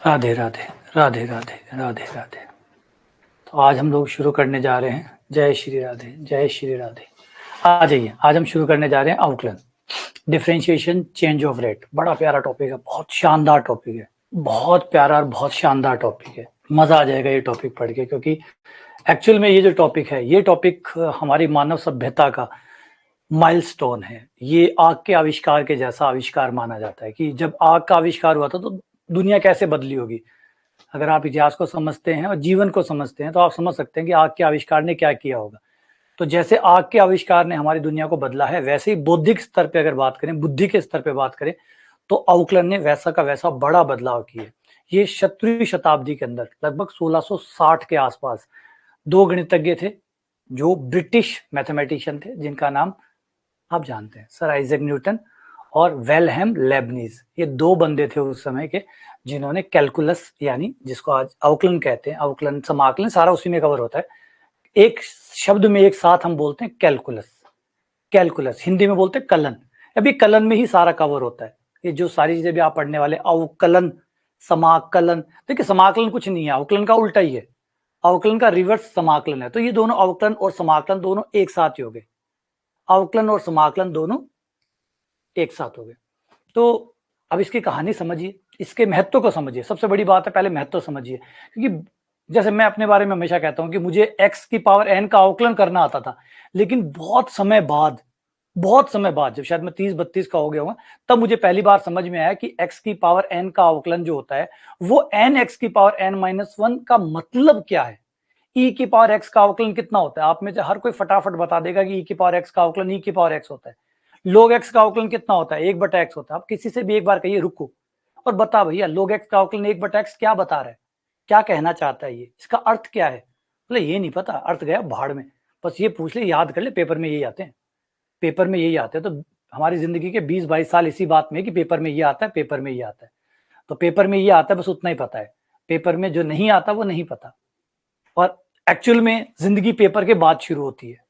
राधे राधे राधे राधे राधे राधे। तो आज हम लोग शुरू करने जा रहे हैं। जय श्री राधे, जय श्री राधे। आ जाइए, आज हम शुरू करने जा रहे हैं outline differentiation change of rate. बड़ा प्यारा टॉपिक है, बहुत शानदार टॉपिक है, बहुत प्यारा और बहुत शानदार टॉपिक है। मजा आ जाएगा ये टॉपिक पढ़ के, क्योंकि एक्चुअल में ये जो टॉपिक है, ये टॉपिक हमारी मानव सभ्यता का माइलस्टोन है। ये आग के आविष्कार के जैसा आविष्कार माना जाता है कि जब आग का आविष्कार हुआ था तो दुनिया कैसे बदली होगी। अगर आप इतिहास को समझते हैं और जीवन को समझते हैं तो आप समझ सकते हैं कि आग के आविष्कार ने क्या किया होगा। तो जैसे आग के आविष्कार ने हमारी दुनिया को बदला है, वैसे ही बौद्धिक स्तर पे अगर बात करें, बुद्धि के स्तर पे बात करें, तो आउटलाइन ने वैसा का वैसा बड़ा बदलाव किया। ये 17वीं शताब्दी के अंदर लगभग 1660 के आसपास दो गणितज्ञ थे जो ब्रिटिश मैथमेटिशियन थे, जिनका नाम आप जानते हैं, सर आइजैक न्यूटन और वेलहेम लेबनीज। ये दो बंदे थे उस समय के जिन्होंने कैलकुलस, यानी जिसको आज अवकलन कहते हैं, अवकलन समाकलन सारा उसी में कवर होता है। एक शब्द में एक साथ हम बोलते हैं कैलकुलस। कैलकुलस हिंदी में बोलते हैं कलन। अभी कलन में ही सारा कवर होता है। ये जो सारी चीजें भी आप पढ़ने वाले, अवकलन, समाकलन, देखिए समाकलन कुछ नहीं है, अवकलन का उल्टा ही है। अवकलन का रिवर्स समाकलन है। तो ये दोनों अवकलन और समाकलन दोनों एक साथ ही हो गए। अवकलन और समाकलन दोनों एक साथ हो गए। तो अब इसकी कहानी समझिए, इसके महत्व को समझिए। सबसे बड़ी बात है, पहले महत्व समझिए, क्योंकि जैसे मैं अपने बारे में हमेशा कहता हूं कि मुझे x की पावर n का अवकलन करना आता था, लेकिन बहुत समय बाद जब शायद मैं 30-32 का हो गया हूँ, तब मुझे पहली बार समझ में आया कि x की पावर n का अवकलन जो होता है वो n x की पावर n-1 का मतलब क्या है। e की पावर x का अवकलन कितना होता है? आप में से हर कोई फटाफट बता देगा कि e की पावर x का अवकलन e की पावर x होता है। log x का अवकलन कितना होता है? 1/x होता है। आप किसी से भी एक बार कहिए रुको और बता भैया log x का अवकलन 1/x क्या बता रहा है, क्या कहना चाहता है, ये इसका अर्थ क्या है? बोले ये नहीं पता, अर्थ गया भाड़ में, बस ये पूछ ले, याद कर ले, पेपर में यही आते हैं, पेपर में यही आते हैं। तो हमारी जिंदगी के 20-22 साल इसी बात में कि पेपर में ये आता है, पेपर में ये आता है, तो पेपर में ये आता है, बस उतना ही पता है। पेपर में जो नहीं आता वो नहीं पता। और एक्चुअल में जिंदगी पेपर के बाद शुरू होती है,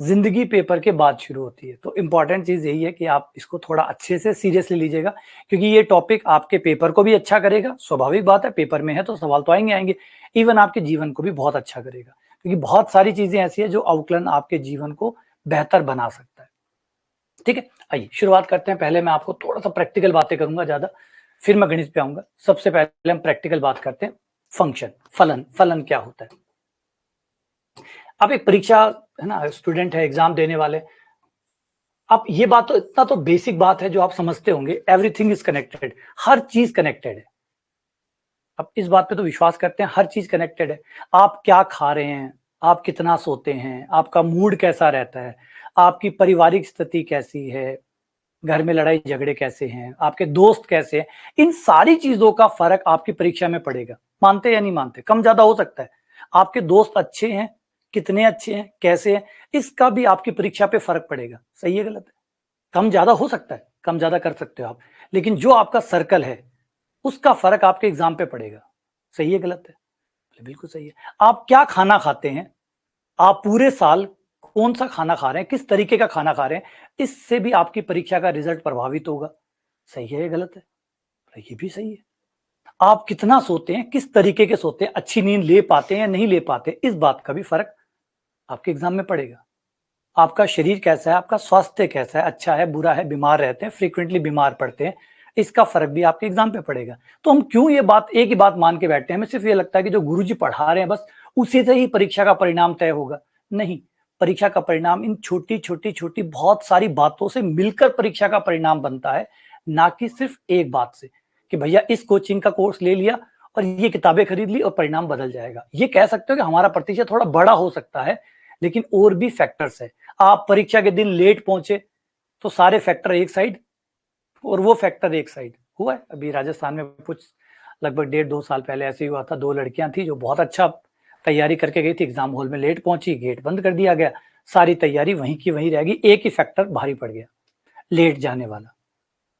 जिंदगी पेपर के बाद शुरू होती है। तो इंपॉर्टेंट चीज यही है कि आप इसको थोड़ा अच्छे से सीरियसली लीजिएगा, क्योंकि ये टॉपिक आपके पेपर को भी अच्छा करेगा। स्वाभाविक बात है, पेपर में है तो सवाल तो आएंगे। इवन आपके जीवन को भी बहुत अच्छा करेगा, क्योंकि बहुत सारी चीजें ऐसी है जो अवकलन आपके जीवन को बेहतर बना सकता है। ठीक है, आइए शुरुआत करते हैं। पहले मैं आपको थोड़ा सा प्रैक्टिकल बातें करूंगा ज्यादा, फिर मैं गणित पे आऊंगा। सबसे पहले हम प्रैक्टिकल बात करते हैं। फंक्शन, फलन, फलन क्या होता है? आप एक परीक्षा है ना, स्टूडेंट है, एग्जाम देने वाले, आप ये बात तो, इतना तो बेसिक बात है जो आप समझते होंगे, एवरीथिंग इज कनेक्टेड, हर चीज कनेक्टेड है। अब इस बात पे तो विश्वास करते हैं, हर चीज कनेक्टेड है। आप क्या खा रहे हैं, आप कितना सोते हैं, आपका मूड कैसा रहता है, आपकी पारिवारिक स्थिति कैसी है, घर में लड़ाई झगड़े कैसे हैं, आपके दोस्त कैसे हैं, इन सारी चीजों का फर्क आपकी परीक्षा में पड़ेगा। मानते या नहीं मानते? कम ज्यादा हो सकता है। आपके दोस्त अच्छे हैं, कितने अच्छे हैं, कैसे हैं, इसका भी आपकी परीक्षा पे फर्क पड़ेगा। सही है गलत है? कम ज्यादा हो सकता है, कम ज्यादा कर सकते हो आप, लेकिन जो आपका सर्कल है उसका फर्क आपके एग्जाम पे पड़ेगा। सही है गलत है? बिल्कुल सही है। आप क्या खाना खाते हैं, आप पूरे साल कौन सा खाना खा रहे हैं, किस तरीके का खाना खा रहे हैं, इससे भी आपकी परीक्षा का रिजल्ट प्रभावित होगा। सही है या गलत है? ये भी सही है। आप कितना सोते हैं, किस तरीके के सोते हैं, अच्छी नींद ले पाते हैं या नहीं ले पाते, इस बात का भी फर्क आपके एग्जाम में पड़ेगा। आपका शरीर कैसा है, आपका स्वास्थ्य कैसा है, अच्छा है, बुरा है, बीमार रहते हैं, फ्रीक्वेंटली बीमार पड़ते हैं, इसका फर्क भी आपके एग्जाम पे पड़ेगा। तो हम क्यों ये बात, एक ही बात मान के बैठते हैं? हमें सिर्फ ये लगता है कि जो गुरुजी पढ़ा रहे हैं बस उसी से ही परीक्षा का परिणाम तय होगा। नहीं, परीक्षा का परिणाम इन छोटी छोटी छोटी बहुत सारी बातों से मिलकर परीक्षा का परिणाम बनता है, ना कि सिर्फ एक बात से कि भैया इस कोचिंग का कोर्स ले लिया और ये किताबें खरीद ली और परिणाम बदल जाएगा। ये कह सकते हो कि हमारा प्रतिशत थोड़ा बड़ा हो सकता है, लेकिन और भी फैक्टर्स है। आप परीक्षा के दिन लेट पहुंचे तो सारे फैक्टर एक साइड और वो फैक्टर एक साइड। हुआ है अभी राजस्थान में कुछ लगभग 1.5-2 साल पहले ऐसे ही हुआ था। 2 लड़कियां थी जो बहुत अच्छा तैयारी करके गई थी, एग्जाम हॉल में लेट पहुंची, गेट बंद कर दिया गया, सारी तैयारी वहीं की वहीं रह गई। एक ही फैक्टर भारी पड़ गया, लेट जाने वाला।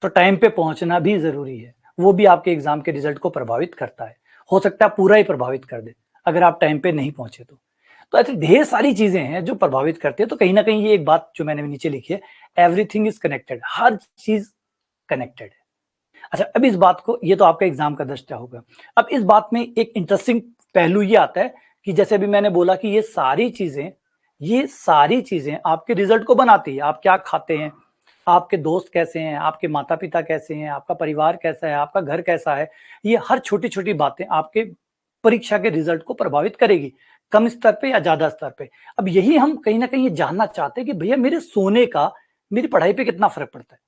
तो टाइम पे पहुंचना भी जरूरी है, वो भी आपके एग्जाम के रिजल्ट को प्रभावित करता है। हो सकता है पूरा ही प्रभावित कर दे अगर आप टाइम पे नहीं पहुंचे तो ऐसी ढेर सारी चीजें हैं जो प्रभावित करती है। तो कहीं ना कहीं ये एक बात जो मैंने नीचे लिखी है, एवरीथिंग इज कनेक्टेड, हर चीज कनेक्टेड है। अच्छा, अब इस बात को, ये तो आपका एग्जाम का दृष्टा होगा। अब इस बात में एक इंटरेस्टिंग पहलू ये आता है कि जैसे अभी मैंने बोला कि ये सारी चीजें आपके रिजल्ट को बनाती है। आप क्या खाते हैं, आपके दोस्त कैसे हैं, आपके माता पिता कैसे हैं, आपका परिवार कैसा है, आपका घर कैसा है, ये हर छोटी छोटी बातें आपके परीक्षा के रिजल्ट को प्रभावित करेगी, कम स्तर पे या ज्यादा स्तर पे। अब यही हम कहीं ना कहीं जानना चाहते हैं कि भैया मेरे सोने का मेरी पढ़ाई पे कितना फर्क पड़ता है।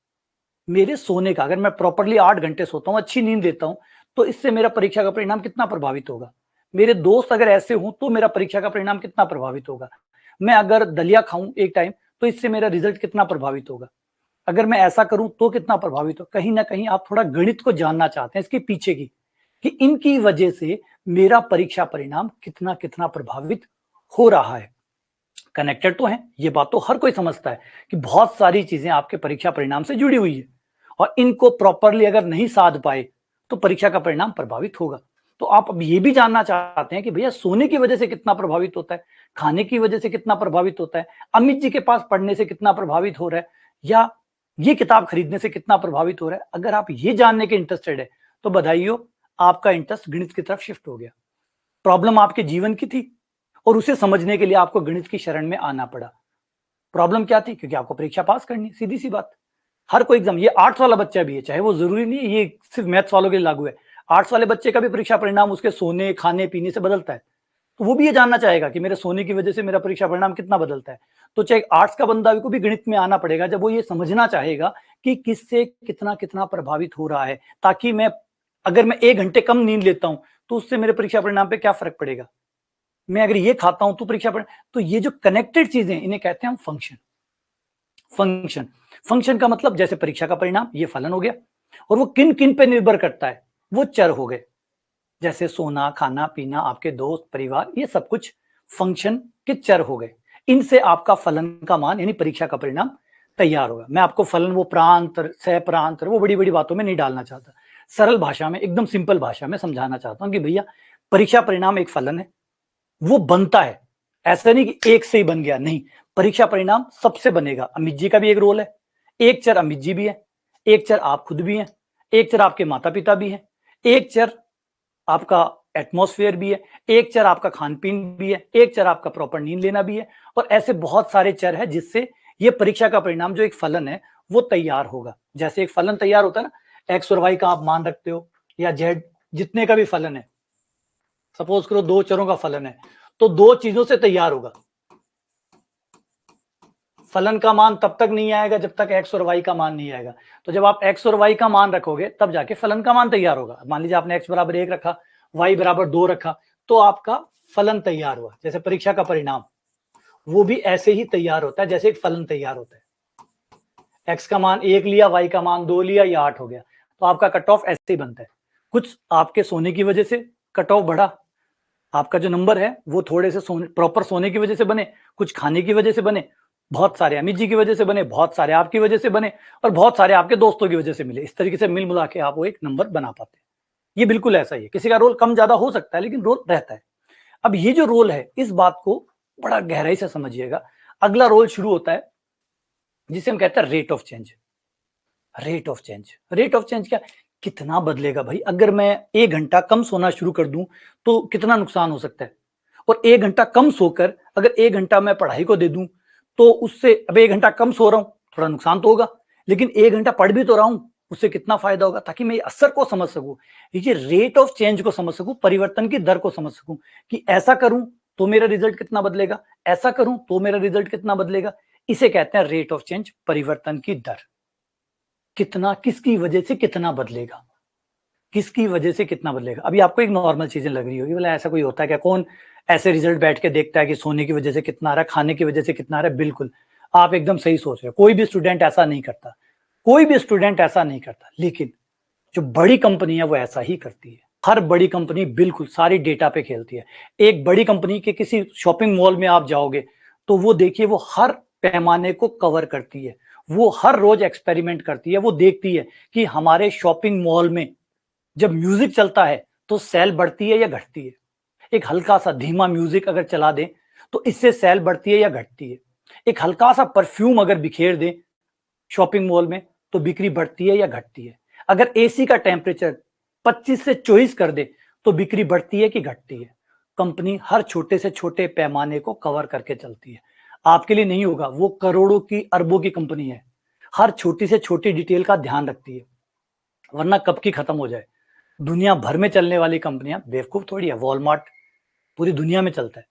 मेरे सोने का, अगर मैं प्रॉपरली 8 घंटे सोता हूँ, अच्छी नींद लेता हूँ, तो इससे मेरा परीक्षा का परिणाम कितना प्रभावित होगा। मेरे दोस्त अगर ऐसे हों तो मेरा परीक्षा का परिणाम कितना प्रभावित होगा। मैं अगर दलिया खाऊं एक टाइम तो इससे मेरा रिजल्ट कितना प्रभावित होगा। अगर मैं ऐसा करूं तो कितना प्रभावित हो। कहीं ना कहीं आप थोड़ा गणित को जानना चाहते हैं इसके पीछे की, कि इनकी वजह से मेरा परीक्षा परिणाम कितना कितना प्रभावित हो रहा है। कनेक्टेड तो है, ये बात तो हर कोई समझता है कि बहुत सारी चीजें आपके परीक्षा परिणाम से जुड़ी हुई है, और इनको प्रॉपरली अगर नहीं साध पाए तो परीक्षा का परिणाम प्रभावित होगा। तो आप अब ये भी जानना चाहते हैं कि भैया सोने की वजह से कितना प्रभावित होता है, खाने की वजह से कितना प्रभावित होता है, अमित जी के पास पढ़ने से कितना प्रभावित हो रहा है, या ये किताब खरीदने से कितना प्रभावित हो रहा है। अगर आप ये जानने के इंटरेस्टेड है तो बधाई हो, आपका इंटरेस्ट गणित की तरफ शिफ्ट हो गया। प्रॉब्लम आपके जीवन की थी और उसे समझने के लिए आपको गणित की शरण में आना पड़ा। प्रॉब्लम क्या थी? क्योंकि आपको परीक्षा पास करनी, सीधी सी बात। हर कोई एग्जाम, ये आर्ट्स वाला बच्चा भी है, चाहे वो जरूरी नहीं है ये सिर्फ मैथ्स वालों के लिए लागू है। आर्ट्स वाले बच्चे का भी परीक्षा परिणाम उसके सोने खाने पीने से बदलता है, तो वो भी ये जानना चाहेगा कि मेरे सोने की वजह से मेरा परीक्षा परिणाम कितना बदलता है। तो चाहे आर्ट्स का बंदा को भी गणित में आना पड़ेगा, जब वो ये समझना चाहेगा कि किससे कितना कितना प्रभावित हो रहा है, ताकि मैं अगर मैं 1 घंटे कम नींद लेता हूं तो उससे मेरे परीक्षा परिणाम पे क्या फर्क पड़ेगा। मैं अगर ये खाता हूं तो परीक्षा परिणाम, तो ये जो कनेक्टेड चीजें इन्हें कहते हैं हम फंक्शन। फंक्शन का मतलब जैसे परीक्षा का परिणाम ये फलन हो गया, और वो किन किन पे निर्भर करता है, वो चर हो गए। जैसे सोना खाना पीना, आपके दोस्त परिवार, ये सब कुछ फंक्शन के चर हो गए। इनसे आपका फलन का मान यानी परीक्षा का परिणाम तैयार होगा। मैं आपको फलन वो प्रांत सह प्रांत वो बड़ी बड़ी बातों में नहीं डालना चाहता, सरल भाषा में एकदम सिंपल भाषा में समझाना चाहता हूं कि भैया परीक्षा परिणाम एक फलन है, वो बनता है। ऐसा नहीं कि एक से ही बन गया, नहीं, परीक्षा परिणाम सबसे बनेगा। अमित जी का भी एक रोल है, एक चर अमित जी भी है, एक चर आप खुद भी हैं, एक चर आपके माता पिता भी हैं, एक चर आपका एटमॉस्फेयर भी है, एक चर आपका खान पीन भी है, एक चर आपका प्रॉपर नींद लेना भी है, और ऐसे बहुत सारे चर है जिससे ये परीक्षा का परिणाम जो एक फलन है वो तैयार होगा। जैसे एक फलन तैयार होता है ना, एक्स और वाई का आप मान रखते हो, या जेड, जितने का भी फलन है, सपोज करो 2 चरों का फलन है, तो 2 चीजों से तैयार होगा। फलन का मान तब तक नहीं आएगा जब तक एक्स और वाई का मान नहीं आएगा। तो जब आप एक्स और वाई का मान रखोगे तब जाके फलन का मान तैयार होगा। मान लीजिए आपने एक्स बराबर 1 रखा, वाई बराबर 2 रखा, तो आपका फलन तैयार हुआ। जैसे परीक्षा का परिणाम वो भी ऐसे ही तैयार होता है जैसे एक फलन तैयार होता है। एक्स का मान 1 लिया, वाई का मान 2 लिया, या 8 हो गया, तो आपका कट ऑफ ऐसे ही बनता है। कुछ आपके सोने की वजह से कट ऑफ बढ़ा, आपका जो नंबर है वो थोड़े से प्रॉपर सोने की वजह से बने, कुछ खाने की वजह से बने, बहुत सारे अमित जी की वजह से बने, बहुत सारे आपकी वजह से बने, और बहुत सारे आपके दोस्तों की वजह से मिले। इस तरीके से मिल मिला के आप वो एक नंबर बना पाते हैं। ये बिल्कुल ऐसा ही है, किसी का रोल कम ज्यादा हो सकता है लेकिन रोल रहता है। अब ये जो रोल है इस बात को बड़ा गहराई से समझिएगा। अगला रोल शुरू होता है जिसे हम कहते हैं rate of change. Rate of change, rate of change क्या, कितना बदलेगा भाई। अगर मैं 1 घंटा कम सोना शुरू कर दूं तो कितना नुकसान हो सकता है, और 1 घंटा कम सोकर अगर 1 घंटा मैं पढ़ाई को दे दूं तो उससे, अब 1 घंटा कम सो रहा हूं, थोड़ा नुकसान तो होगा, लेकिन 1 घंटा पढ़ भी तो रहा हूं, उससे कितना फायदा होगा, ताकि मैं असर को समझ सकूं, ये रेट ऑफ चेंज को समझ सकूं, परिवर्तन की दर को समझ सकूं, कि ऐसा करूं तो मेरा रिजल्ट कितना बदलेगा, ऐसा करूं तो मेरा रिजल्ट कितना बदलेगा। इसे कहते हैं रेट ऑफ चेंज, परिवर्तन की दर। कितना, किसकी वजह से कितना बदलेगा, किसकी वजह से कितना बदलेगा। अभी आपको एक नॉर्मल चीजें लग रही होगी, बोला ऐसा कोई होता है क्या, कौन ऐसे रिजल्ट बैठ के देखता है कि सोने की वजह से कितना आ रहा है, खाने की वजह से कितना आ रहा है। बिल्कुल आप एकदम सही सोच रहे हो, कोई भी स्टूडेंट ऐसा नहीं करता, कोई भी स्टूडेंट ऐसा नहीं करता, लेकिन जो बड़ी कंपनी है वो ऐसा ही करती है। हर बड़ी कंपनी बिल्कुल सारी डेटा पे खेलती है। एक बड़ी कंपनी के किसी शॉपिंग मॉल में आप जाओगे तो वो देखिए वो हर पैमाने को कवर करती है, वो हर रोज एक्सपेरिमेंट करती है, वो देखती है कि हमारे शॉपिंग मॉल में जब म्यूजिक चलता है तो सेल बढ़ती है या घटती है। एक हल्का सा धीमा म्यूजिक अगर चला दें तो इससे सेल बढ़ती है या घटती है। एक हल्का सा परफ्यूम अगर बिखेर दें शॉपिंग मॉल में तो बिक्री बढ़ती है या घटती है। अगर एसी का टेम्परेचर 25 से 24 कर दे तो बिक्री बढ़ती है कि घटती है? कंपनी हर छोटे से छोटे पैमाने को कवर करके चलती है। आपके लिए नहीं होगा, वो करोड़ों की अरबों की कंपनी है, हर छोटी से छोटी डिटेल का ध्यान रखती है, वरना कब की खत्म हो जाए। दुनिया भर में चलने वाली कंपनियां बेवकूफ थोड़ी है। वॉलमार्ट पूरी दुनिया में चलता है,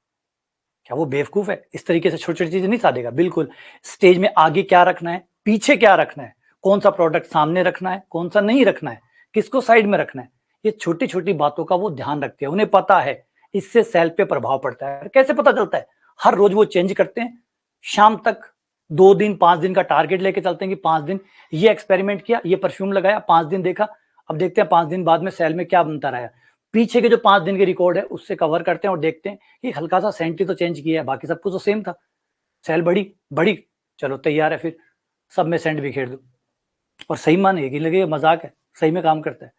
क्या वो बेवकूफ है? इस तरीके से छोटी छोटी चीजें नहीं साधेगा, बिल्कुल। स्टेज में आगे क्या रखना है, पीछे क्या रखना है, कौन सा प्रोडक्ट सामने रखना है, कौन सा नहीं रखना है, किसको साइड में रखना है, ये छोटी छोटी बातों का वो ध्यान रखते हैं। उन्हें पता है इससे सेल पे प्रभाव पड़ता है। कैसे पता चलता है? हर रोज वो चेंज करते हैं, शाम तक 2 दिन 5 दिन का टारगेट लेके चलते हैं कि 5 दिन ये एक्सपेरिमेंट किया, ये परफ्यूम लगाया, 5 दिन देखा, अब देखते हैं 5 दिन बाद में सेल में क्या बनता रहा। पीछे के जो 5 दिन के रिकॉर्ड है उससे कवर करते हैं और देखते हैं कि हल्का सा सेंट ही तो चेंज किया है, बाकी सब कुछ तो सेम था। सेल बड़ी बड़ी, चलो तैयार है, फिर सब में सेंट बिखेर दो। और सही माने कि लगे मजाक है, सही में काम करता है।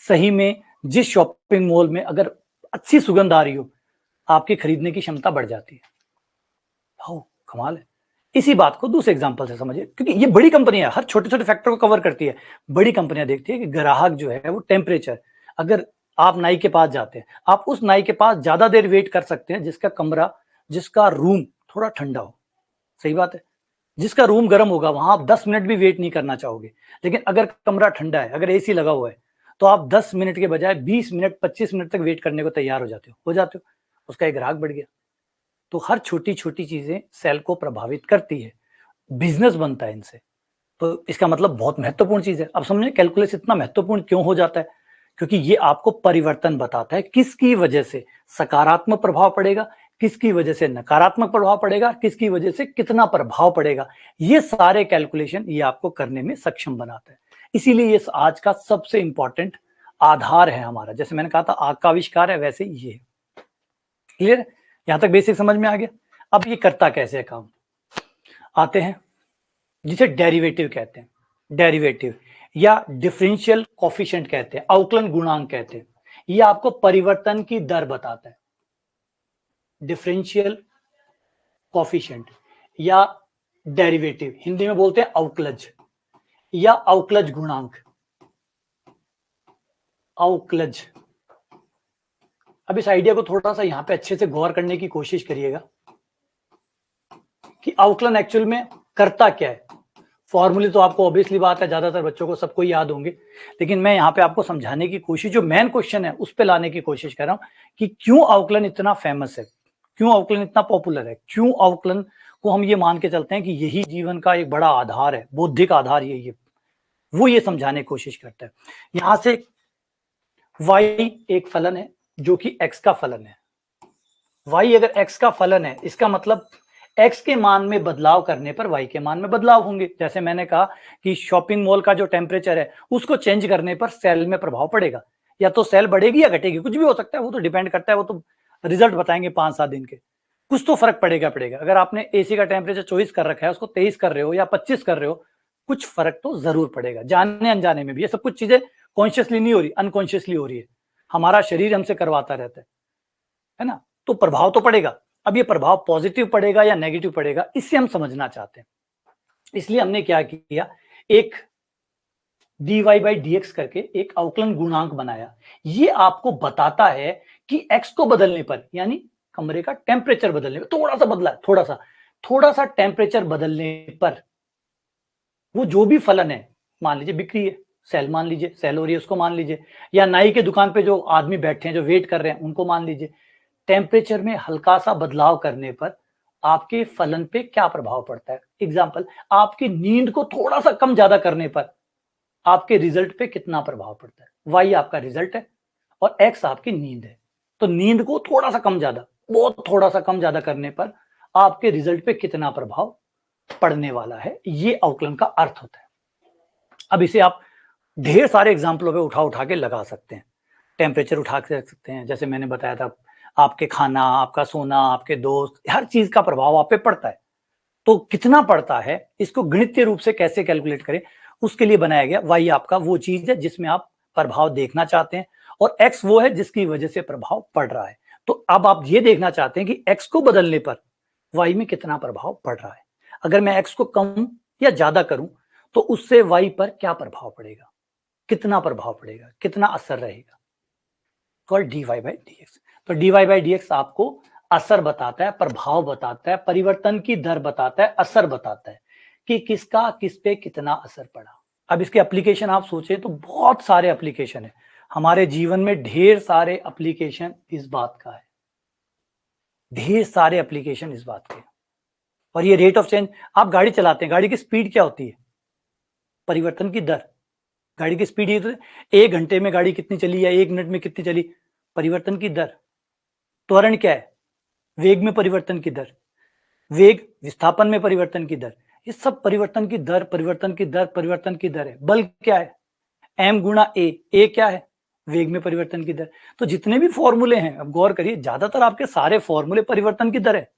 सही में जिस शॉपिंग मॉल में अगर अच्छी सुगंध आ रही हो, आपकी खरीदने की क्षमता बढ़ जाती है। कमाल है। इसी बात को दूसरे एग्जांपल से समझिए, क्योंकि ये बड़ी कंपनियां हर छोटे छोटे फैक्टर को कवर करती है। बड़ी कंपनियां देखती है कि ग्राहक जो है वो टेम्परेचर, अगर आप नाई के पास जाते हैं, आप उस नाई के पास ज्यादा देर वेट कर सकते हैं जिसका रूम थोड़ा ठंडा हो। सही बात है, जिसका रूम गर्म होगा वहां आप 10 मिनट भी वेट नहीं करना चाहोगे। लेकिन अगर कमरा ठंडा है, अगर एसी लगा हुआ है, तो आप 10 मिनट के बजाय 20 मिनट 25 मिनट तक वेट करने को तैयार हो जाते हो। उसका एक ग्राहक बढ़ गया। तो हर छोटी छोटी चीजें सेल को प्रभावित करती है, बिजनेस बनता है इनसे। तो इसका मतलब बहुत महत्वपूर्ण चीज है। अब समझे कैलकुलस इतना महत्वपूर्ण क्यों हो जाता है? क्योंकि ये आपको परिवर्तन बताता है, किसकी वजह से सकारात्मक प्रभाव पड़ेगा, किसकी वजह से नकारात्मक प्रभाव पड़ेगा, किसकी वजह से कितना प्रभाव पड़ेगा। ये सारे कैलकुलेशन ये आपको करने में सक्षम बनाता है। इसीलिए ये आज का सबसे इंपॉर्टेंट आधार है हमारा। जैसे मैंने कहा था आग का आविष्कार है, वैसे ये। क्लियर? यहां तक बेसिक समझ में आ गया। अब ये करता कैसे है काम, आते हैं जिसे डेरिवेटिव कहते हैं। डेरिवेटिव या डिफरेंशियल कोफिशिएंट कहते हैं, अवकलन गुणांक कहते हैं। ये आपको परिवर्तन की दर बताता है। डिफरेंशियल कोफिशिएंट या डेरिवेटिव, हिंदी में बोलते हैं अवकलज या अवकलज गुणांक। अवकलज। अब इस आइडिया को थोड़ा सा यहां पे अच्छे से गौर करने की कोशिश करिएगा कि अवकलन एक्चुअल में करता क्या है। फॉर्मूले तो आपको ऑब्वियसली बात है, ज्यादातर बच्चों को सबको याद होंगे, लेकिन मैं यहाँ पे आपको समझाने की कोशिश, जो मेन क्वेश्चन है उस पे लाने की कोशिश कर रहा हूं कि क्यों अवकलन इतना फेमस है, क्यों अवकलन इतना पॉपुलर है, क्यों अवकलन को हम ये मान के चलते हैं कि यही जीवन का एक बड़ा आधार है, बौद्धिक आधार यही है। वो ये समझाने की कोशिश करता है। यहां से y एक फलन है जो कि x का फलन है। y अगर x का फलन है, इसका मतलब x के मान में बदलाव करने पर y के मान में बदलाव होंगे। जैसे मैंने कहा कि शॉपिंग मॉल का जो टेम्परेचर है उसको चेंज करने पर सेल में प्रभाव पड़ेगा, या तो सेल बढ़ेगी या घटेगी, कुछ भी हो सकता है, वो तो डिपेंड करता है, वो तो रिजल्ट बताएंगे 5-7 दिन के। कुछ तो फर्क पड़ेगा। अगर आपने एसी का टेम्परेचर 24 कर रखा है, उसको 23 कर रहे हो या 25 कर रहे हो, कुछ फर्क तो जरूर पड़ेगा, जाने अनजाने में भी। ये सब कुछ चीजें कॉन्शियसली नहीं हो रही, अनकॉन्शियसली हो रही है, हमारा शरीर हमसे करवाता रहता है ना। तो प्रभाव तो पड़ेगा। अब ये प्रभाव पॉजिटिव पड़ेगा या नेगेटिव पड़ेगा, इससे हम समझना चाहते हैं। इसलिए हमने क्या किया, एक dy by dx करके एक अवकलन गुणांक बनाया। ये आपको बताता है कि x को बदलने पर, यानी कमरे का टेम्परेचर बदलने पर, थोड़ा सा बदला, थोड़ा सा टेम्परेचर बदलने पर वो जो भी फलन है, मान लीजिए बिक्री है, सेल मान लीजिए, सेल हो रही है उसको मान लीजिए, या नाई के दुकान पे जो आदमी बैठे हैं जो वेट कर रहे हैं उनको मान लीजिए, टेम्परेचर में हल्का सा बदलाव करने पर आपके फलन पे क्या प्रभाव पड़ता है। एग्जाम्पल, आपकी नींद को थोड़ा सा कम ज्यादा करने पर आपके रिजल्ट पे कितना प्रभाव पड़ता है। वाई आपका रिजल्ट है और एक्स आपकी नींद है। तो नींद को थोड़ा सा कम ज्यादा, बहुत थोड़ा सा कम ज्यादा करने पर आपके रिजल्ट पे कितना प्रभाव पड़ने वाला है, ये अवकलन का अर्थ होता है। अब इसे आप ढेर सारे एग्जाम्पलों पे उठा के लगा सकते हैं। टेम्परेचर उठा के रख सकते हैं, जैसे मैंने बताया था, आपके खाना, आपका सोना, आपके दोस्त, हर चीज का प्रभाव आप पे पड़ता है। तो कितना पड़ता है, इसको गणितीय रूप से कैसे कैलकुलेट करें, उसके लिए बनाया गया। वाई आपका वो चीज है जिसमें आप प्रभाव देखना चाहते हैं, और एक्स वो है जिसकी वजह से प्रभाव पड़ रहा है। तो अब आप ये देखना चाहते हैं कि एक्स को बदलने पर वाई में कितना प्रभाव पड़ रहा है। अगर मैं एक्स को कम या ज्यादा करूं तो उससे वाई पर क्या प्रभाव पड़ेगा। कितना प्रभाव पड़ेगा, कितना असर रहेगा, कॉल्ड dy बाई dx। तो dy बाई dx आपको असर बताता है, प्रभाव बताता है, परिवर्तन की दर बताता है, असर बताता है कि किसका किस पे कितना असर पड़ा। अब इसके एप्लीकेशन आप सोचें तो बहुत सारे एप्लीकेशन है हमारे जीवन में, ढेर सारे एप्लीकेशन इस बात का है, ढेर सारे एप्लीकेशन इस बात के। और ये रेट ऑफ चेंज, आप गाड़ी चलाते हैं, गाड़ी की स्पीड क्या होती है, परिवर्तन की दर। गाड़ी की स्पीड ये 1 घंटे में गाड़ी कितनी चली या 1 मिनट में कितनी चली, परिवर्तन की दर। त्वरण क्या है, वेग में परिवर्तन की दर, वेग विस्थापन में परिवर्तन की दर, ये सब परिवर्तन की दर, परिवर्तन की दर, परिवर्तन की दर है। बल क्या है, m गुणा a क्या है, वेग में परिवर्तन की दर। तो जितने भी फॉर्मूले हैं, अब गौर करिए, ज्यादातर आपके सारे फॉर्मूले परिवर्तन की दर है,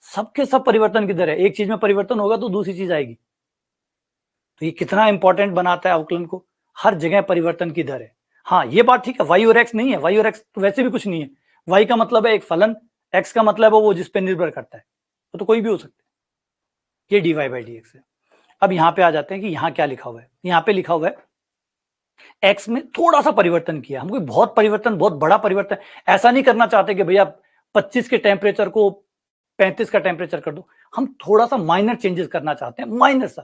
सबके सब परिवर्तन की दर है। एक चीज में परिवर्तन होगा तो दूसरी चीज आएगी। तो ये कितना इंपॉर्टेंट बनाता है अवकलन को, हर जगह परिवर्तन की दर है। हाँ ये बात ठीक है, y और x नहीं है, y और x तो वैसे भी कुछ नहीं है। y का मतलब है एक फलन, x का मतलब है वो जिस पे निर्भर करता है, तो कोई भी हो सकता है। ये dy बाई dx है। अब यहाँ पे आ जाते हैं कि यहाँ क्या लिखा हुआ है। यहाँ पे लिखा हुआ है x में थोड़ा सा परिवर्तन किया, हम कोई बहुत परिवर्तन, बहुत बड़ा परिवर्तन ऐसा नहीं करना चाहते कि भैया 25 के टेम्परेचर को 35 का टेम्परेचर कर दो। हम थोड़ा सा माइनर चेंजेस करना चाहते हैं, माइनर सा,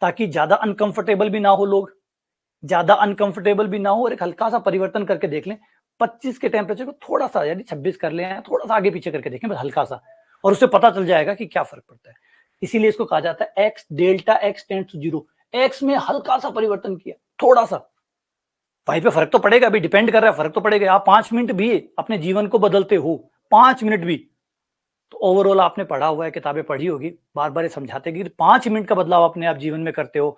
ताकि ज्यादा अनकंफर्टेबल भी ना हो लोग, ज्यादा अनकंफर्टेबल भी ना हो, और एक हल्का सा परिवर्तन करके देख लें। 25 के टेम्परेचर को थोड़ा सा, यानी 26 कर लें, थोड़ा सा आगे पीछे करके देखें, बस हल्का सा, और उससे पता चल जाएगा कि क्या फर्क पड़ता है। इसीलिए इसको कहा जाता है x delta x tends to 0। x में हल्का सा परिवर्तन किया, थोड़ा सा, भाई पे फर्क तो पड़ेगा, अभी डिपेंड कर रहा है, फर्क तो पड़ेगा। आप 5 मिनट भी अपने जीवन को बदलते हो, 5 मिनट भी, तो ओवरऑल आपने पढ़ा हुआ है, किताबें पढ़ी होगी, बार बार ये समझाते कि 5 मिनट का बदलाव अपने आप जीवन में करते हो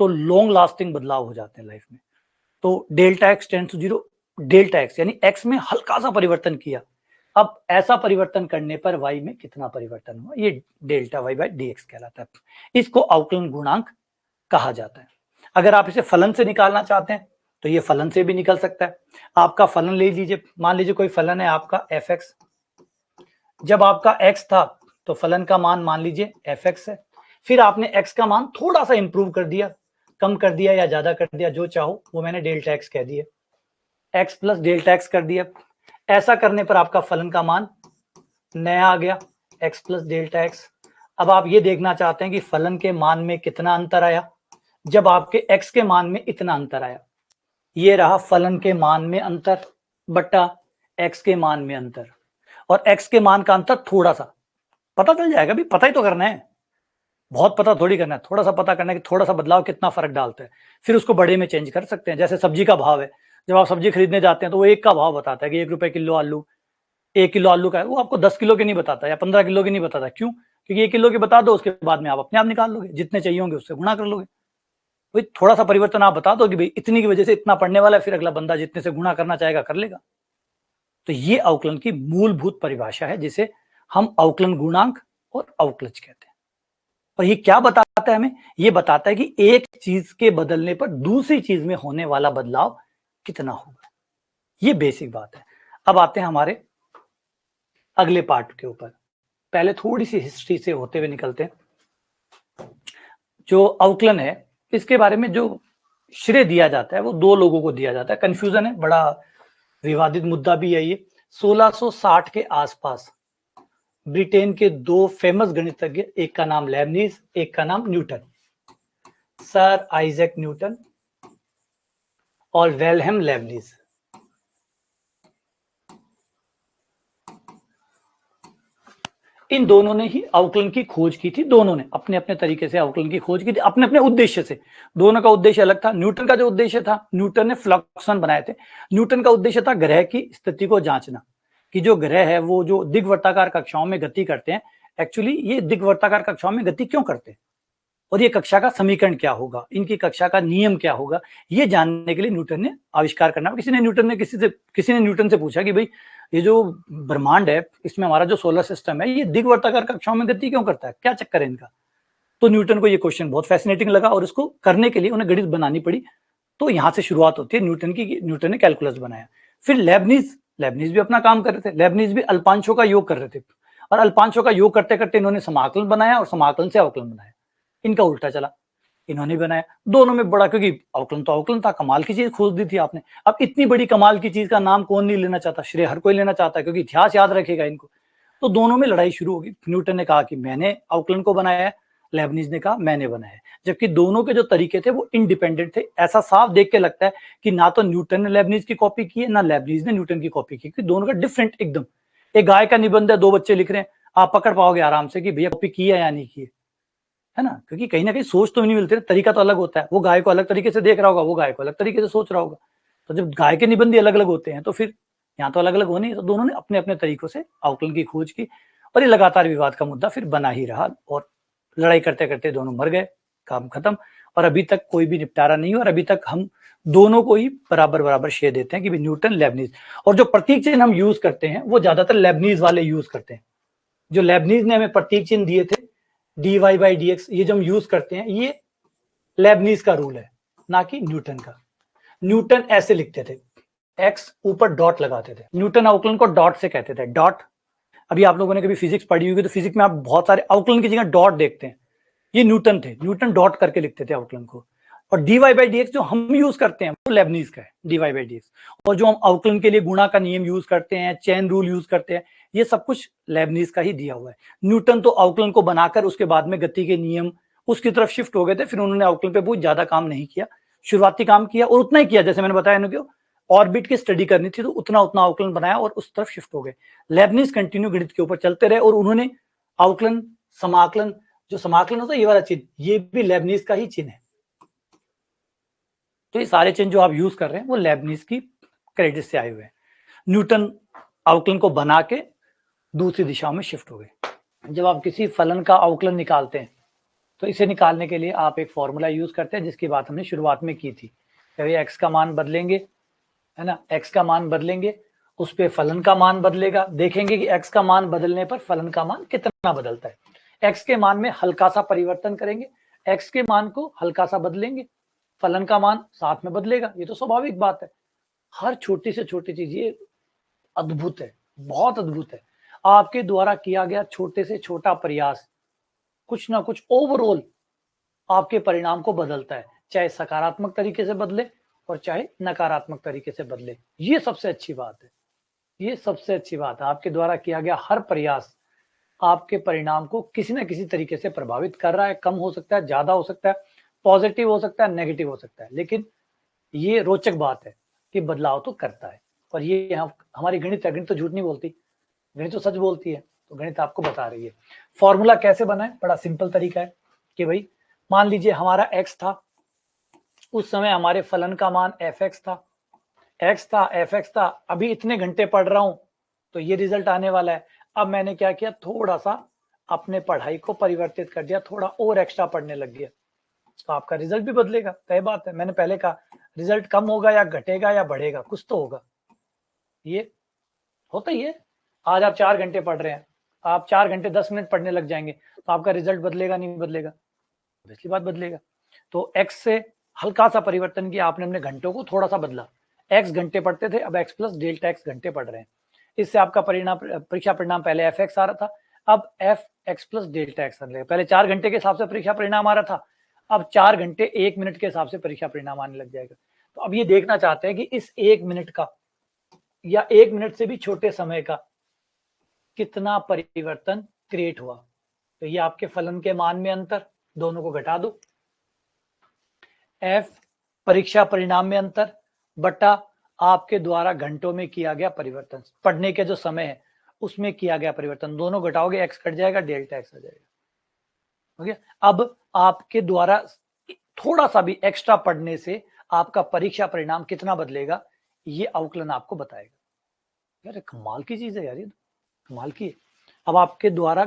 तो लॉन्ग लास्टिंग बदलाव हो जाते हैं लाइफ में। तो delta x tends to 0, delta x यानी एक्स में हल्का सा परिवर्तन किया, अब ऐसा परिवर्तन करने पर वाई में कितना परिवर्तन हुआ, ये delta y by d x कहलाता है। इसको अवकलन गुणांक कहा जाता है। अगर आप इसे फलन से निकालना चाहते हैं तो ये फलन से भी निकल सकता है। आपका फलन ले लीजिए, मान लीजिए कोई फलन है आपका एफ एक्स, जब आपका x था तो फलन का मान मान लीजिए fx है, फिर आपने x का मान थोड़ा सा इंप्रूव कर दिया, कम कर दिया या ज्यादा कर दिया, जो चाहो वो मैंने डेल्टा x कह दिया, x प्लस डेल्टा x कर दिया। ऐसा करने पर आपका फलन का मान नया आ गया, x प्लस डेल्टा x। अब आप ये देखना चाहते हैं कि फलन के मान में कितना अंतर आया, जब आपके x के मान में इतना अंतर आया, ये रहा फलन के मान में अंतर बट्टा x के मान में अंतर, और x के मान का अंतर थोड़ा सा, पता चल जाएगा, भी पता ही तो करना है, बहुत पता थोड़ी करना है, थोड़ा सा पता करना है कि थोड़ा सा बदलाव कितना फर्क डालता है, फिर उसको बड़े में चेंज कर सकते हैं। जैसे सब्जी का भाव है, जब आप सब्जी खरीदने जाते हैं तो वो एक का भाव बताता है कि 1 रुपए किलो आलू, 1 किलो आलू का है, वो आपको 10 किलो के नहीं बताता या 15 किलो के नहीं बताता। क्यों? क्योंकि 1 किलो के बता दो, उसके बाद में आप अपने आप निकाल लोगे, जितने चाहिए होंगे उससे गुणा कर लोगे। भाई थोड़ा सा परिवर्तन आप बता दो कि भाई इतनी की वजह से इतना पड़ने वाला है, फिर अगला बंदा जितने से गुणा करना चाहेगा कर लेगा। तो ये अवकलन की मूलभूत परिभाषा है, जिसे हम अवकलन गुणांक और अवकलज कहते हैं। और ये क्या बताता है हमें, ये बताता है कि एक चीज के बदलने पर दूसरी चीज में होने वाला बदलाव कितना होगा, ये बेसिक बात है। अब आते हैं हमारे अगले पार्ट के ऊपर, पहले थोड़ी सी हिस्ट्री से होते हुए निकलते हैं। जो अवकलन है इसके बारे में जो श्रेय दिया जाता है वो 2 लोगों को दिया जाता है, कंफ्यूजन है, बड़ा विवादित मुद्दा भी है ये। 1660 के आसपास ब्रिटेन के 2 फेमस गणितज्ञ, एक का नाम लेबनीज, एक का नाम न्यूटन, सर आइजैक न्यूटन और विल्हेम लेबनीज, इन दोनों ने ही अवकलन की खोज की थी। दोनों ने अपने अपने तरीके से अवकलन की खोज की थी, अपने अपने उद्देश्य से। दोनों का उद्देश्य अलग था। न्यूटन का जो उद्देश्य था, न्यूटन ने फ्लक्सन बनाए थे। न्यूटन का उद्देश्य था ग्रह की स्थिति को जांचना, कि जो ग्रह है वो जो दिग्वर्ताकार कक्षाओं में गति करते हैं, एक्चुअली ये दिग्वर्ताकार कक्षाओं में गति क्यों करते हैं, और ये कक्षा का समीकरण क्या होगा, इनकी कक्षा का नियम क्या होगा, ये जानने के लिए न्यूटन ने आविष्कार करना। किसी ने न्यूटन से पूछा कि भाई ये जो ब्रह्मांड है इसमें हमारा जो सोलर सिस्टम है ये दिग्वर्ताकार कक्षाओं में गति क्यों करता है, क्या चक्कर है इनका। तो न्यूटन को ये क्वेश्चन बहुत फैसिनेटिंग लगा और इसको करने के लिए उन्हें गणित बनानी पड़ी। तो यहाँ से शुरुआत होती है न्यूटन की, न्यूटन ने कैलकुलस बनाया। फिर लेबनीज भी अपना काम कर रहे थे, लेबनीज भी अल्पांशों का योग कर रहे थे, और अल्पांशों का योग करते करते इन्होंने समाकलन बनाया और समाकलन से अवकलन बनाया। इनका उल्टा चला, इन्होंने भी बनाया, दोनों में बड़ा, क्योंकि अवकलन तो अवकलन था, कमाल की चीज खोज दी थी आपने। अब इतनी बड़ी कमाल की चीज का नाम कौन नहीं लेना चाहता, श्रेय हर कोई लेना चाहता है, क्योंकि इतिहास याद रखेगा इनको। तो दोनों में लड़ाई शुरू होगी। न्यूटन ने कहा कि मैंने अवकलन को बनाया है, लेबनीज ने कहा मैंने बनाया है, जबकि दोनों के जो तरीके थे वो इंडिपेंडेंट थे। ऐसा साफ देख के लगता है कि ना तो न्यूटन ने लेबनीज की कॉपी की है, ना लेबनीज ने न्यूटन की कॉपी की, क्योंकि दोनों का डिफरेंट एकदम। एक गाय का निबंध है, 2 बच्चे लिख रहे हैं, आप पकड़ पाओगे आराम से कि भैया कॉपी की है या नहीं की है ना, क्योंकि कहीं ना कहीं सोच तो नहीं मिलती, तरीका तो अलग होता है। वो गाय को अलग तरीके से देख रहा होगा, वो गाय को अलग तरीके से सोच रहा होगा। तो जब गाय के निबंध अलग अलग होते हैं तो फिर यहाँ तो अलग अलग होने, तो दोनों ने अपने अपने तरीकों से अवकलन की खोज की, और ये लगातार विवाद का मुद्दा फिर बना ही रहा, और लड़ाई करते करते दोनों मर गए, काम खत्म। और अभी तक कोई भी निपटारा नहीं हुआ, और अभी तक हम दोनों को ही बराबर बराबर श्रेय देते हैं कि न्यूटन लेबनीज। और जो प्रतीक चिन्ह हम यूज करते हैं वो ज्यादातर लेबनीज वाले यूज करते हैं। जो लेबनीज ने हमें प्रतीक चिन्ह दिए थे dy बाई डी एक्स, ये जो हम यूज करते हैं ये लेबनीज का रूल है, ना कि न्यूटन का। न्यूटन ऐसे लिखते थे, एक्स ऊपर डॉट लगाते थे, न्यूटन अवकलन को डॉट से कहते थे, डॉट। अभी आप लोगों ने कभी फिजिक्स पढ़ी होगी तो फिजिक्स में आप बहुत सारे अवकलन की जगह डॉट देखते हैं, ये न्यूटन थे, न्यूटन डॉट करके लिखते थे अवकलन को। और dy बाई डी एक्स जो हम यूज करते हैं वो लेबनीज का है, dy बाई डी एक्स। और जो हम अवकलन के लिए गुणा का नियम यूज करते हैं, चेन रूल यूज करते हैं, ये सब कुछ लेबनीज का ही दिया हुआ है। न्यूटन तो अवकलन को बनाकर उसके बाद में गति के नियम उसकी तरफ शिफ्ट हो गए थे, फिर उन्होंने अवकलन पे बहुत ज्यादा काम नहीं किया, शुरुआती काम किया और उतना ही किया जैसे मैंने बताया ना, कि ऑर्बिट की स्टडी करनी थी तो उतना उतना अवकलन बनाया और उस तरफ शिफ्ट हो गए। लेबनीज कंटिन्यू गणित के ऊपर चलते रहे, और उन्होंने अवकलन, समाकलन, जो समाकलन होता है ये वाला चिन्ह, ये भी लेबनीज का ही चिन्ह है। तो ये सारे चिन्ह जो आप यूज कर रहे हैं वो लेबनीज की क्रेडिट से आए हुए हैं। न्यूटन अवकलन को बना के दूसरी दिशा में शिफ्ट हो गए। जब आप किसी फलन का अवकलन निकालते हैं तो इसे निकालने के लिए आप एक फॉर्मूला यूज करते हैं, जिसकी बात हमने शुरुआत में की थी। एक्स का मान बदलेंगे, है ना, एक्स का मान बदलेंगे, उस पर फलन का मान बदलेगा, देखेंगे कि एक्स का मान बदलने पर फलन का मान कितना बदलता है। एक्स के मान में हल्का सा परिवर्तन करेंगे, एक्स के मान को हल्का सा बदलेंगे, फलन का मान साथ में बदलेगा। ये तो स्वाभाविक बात है। हर छोटी से छोटी चीज ये अद्भुत है, बहुत अद्भुत है। आपके द्वारा किया गया छोटे से छोटा प्रयास कुछ ना कुछ ओवरऑल आपके परिणाम को बदलता है, चाहे सकारात्मक तरीके से बदले और चाहे नकारात्मक तरीके से बदले। ये सबसे अच्छी बात है, ये सबसे अच्छी बात है। आपके द्वारा किया गया हर प्रयास आपके परिणाम को किसी न किसी तरीके से प्रभावित कर रहा है। कम हो सकता है, ज्यादा हो सकता है, पॉजिटिव हो सकता है, नेगेटिव हो सकता है, लेकिन ये रोचक बात है कि बदलाव तो करता है। और ये हमारी गणित तो झूठ नहीं बोलती, गणित तो सच बोलती है। तो गणित आपको बता रही है। फॉर्मूला कैसे बनाए, बड़ा सिंपल तरीका है कि भाई मान लीजिए हमारा x था, उस समय हमारे फलन का मान fx था, x था, fx था। अभी इतने घंटे पढ़ रहा हूं तो ये रिजल्ट आने वाला है। अब मैंने क्या किया, थोड़ा सा अपने पढ़ाई को परिवर्तित कर दिया, थोड़ा और एक्स्ट्रा पढ़ने लग गया, तो आपका रिजल्ट भी बदलेगा। तय बात है, मैंने पहले कहा रिजल्ट कम होगा या घटेगा या बढ़ेगा, कुछ तो होगा। ये होता ही है। आज आप 4 घंटे पढ़ रहे हैं, आप 4 घंटे 10 मिनट पढ़ने लग जाएंगे तो आपका रिजल्ट बदलेगा नहीं बदलेगा, पिछली बात बदलेगा। तो x से हल्का सा परिवर्तन किया आपने, अपने घंटों को थोड़ा सा बदला। x घंटे पढ़ते थे, अब x प्लस डेल्टा x घंटे पढ़ रहे हैं। इससे आपका परिणाम, परीक्षा परिणाम पहले fx आ रहा था, अब fx प्लस डेल्टा x आने लगा। पहले 4 घंटे के हिसाब से परीक्षा परिणाम आ रहा था, अब 4 घंटे 1 मिनट के हिसाब से परीक्षा परिणाम आने लग जाएगा। तो अब ये देखना चाहते हैं कि इस 1 मिनट का या 1 मिनट से भी छोटे समय का कितना परिवर्तन क्रिएट हुआ। तो ये आपके फलन के मान में अंतर, दोनों को घटा दो, f परीक्षा परिणाम में अंतर बटा आपके द्वारा घंटों में किया गया परिवर्तन, पढ़ने के जो समय है उसमें किया गया परिवर्तन, दोनों घटाओगे x कट जाएगा, डेल्टा x आ जाएगा। ओके, अब आपके द्वारा थोड़ा सा भी एक्स्ट्रा पढ़ने से आपका परीक्षा परिणाम कितना बदलेगा, ये अवकलन आपको बताएगा। यार कमाल की चीज है यार, ये कमाल की है। अब आपके द्वारा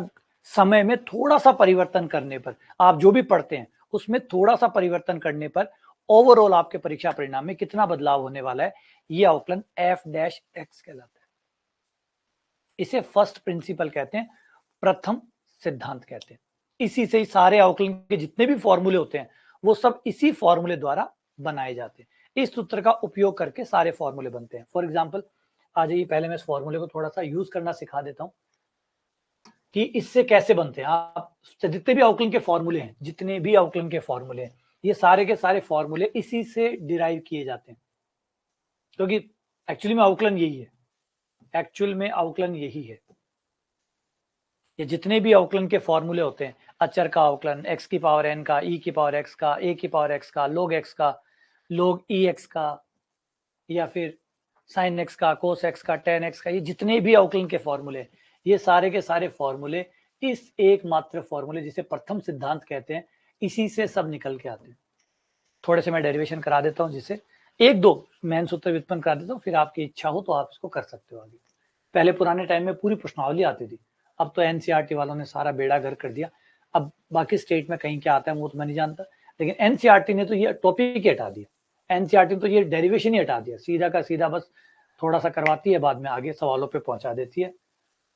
समय में थोड़ा सा परिवर्तन करने पर, आप जो भी पढ़ते हैं उसमें थोड़ा सा परिवर्तन करने पर ओवरऑल आपके परीक्षा परिणाम में कितना बदलाव होने वाला है, ये अवकलन f-x कहलाता है। इसे फर्स्ट प्रिंसिपल कहते हैं, प्रथम सिद्धांत कहते हैं। इसी से ही सारे अवकलन के जितने भी फॉर्मूले होते हैं वो सब इसी फॉर्मूले द्वारा बनाए जाते हैं। इस सूत्र का उपयोग करके सारे फॉर्मूले बनते हैं। फॉर एग्जाम्पल आ जाइए, पहले मैं इस फॉर्मूले को थोड़ा सा यूज करना सिखा देता हूं कि इससे कैसे बनते हैं। आप जितने भी अवकलन के फॉर्मूले हैं, जितने भी अवकलन के फॉर्मूले हैं, ये सारे के सारे फॉर्मूले इसी से डिराइव किए जाते हैं, क्योंकि एक्चुअली में अवकलन यही है, एक्चुअल में अवकलन यही है। ये जितने भी अवकलन के फॉर्मूले होते हैं, अचर का अवकलन, x की पावर n का, e की पावर x का, a की पावर x का, log x का, log ex का, या फिर sin x का, cos x का, tan x का, ये जितने भी अवकलन के फॉर्मूले, ये सारे के सारे फॉर्मूले इस एकमात्र फॉर्मूले जिसे प्रथम सिद्धांत कहते हैं, इसी से सब निकल के आते हैं। थोड़े से मैं डेरिवेशन करा देता हूँ, जिससे एक दो मेन सूत्र व्युत्पन्न करा देता हूँ, फिर आपकी इच्छा हो तो आप इसको कर सकते हो आगे। पहले पुराने टाइम में पूरी प्रश्नावली आती थी, अब तो एनसीईआरटी वालों ने सारा बेड़ा गर्क कर दिया। अब बाकी स्टेट में कहीं क्या आता है वो तो मैं नहीं जानता, लेकिन एनसीईआरटी ने तो ये टॉपिक ही हटा दिया। एनसीईआरटी ने तो ये डेरिवेशन ही हटा दिया, सीधा का सीधा बस थोड़ा सा करवाती है, बाद में आगे सवालों पे पहुंचा देती है,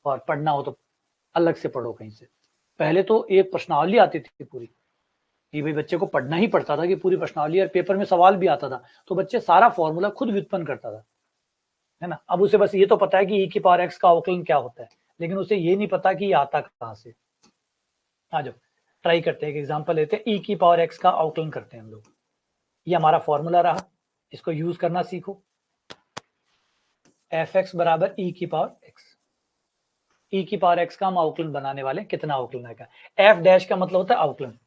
और पढ़ना हो तो अलग से पढ़ो कहीं से। पहले तो एक प्रश्नावली आती थी पूरी, कि भाई बच्चे को पढ़ना ही पड़ता था कि पूरी प्रश्नावली, और पेपर में सवाल भी आता था तो बच्चे सारा फॉर्मूला खुद व्युत्पन्न करता था, है ना। अब उसे बस ये तो पता है कि e की पावर x का अवकलन क्या होता है, लेकिन उसे ये नहीं पता कि ये आता कहां से। आ जाओ ट्राई करते हैं, एक एग्जांपल लेते हैं, e की पावर x का अवकलन करते हैं हम लोग। ये हमारा फॉर्मूला रहा, इसको यूज करना सीखो। fx बराबर e की पावर x, e की पावर x का हम अवकलन बनाने वाले, कितना अवकलन आएगा। f डैश का मतलब होता है अवकलन,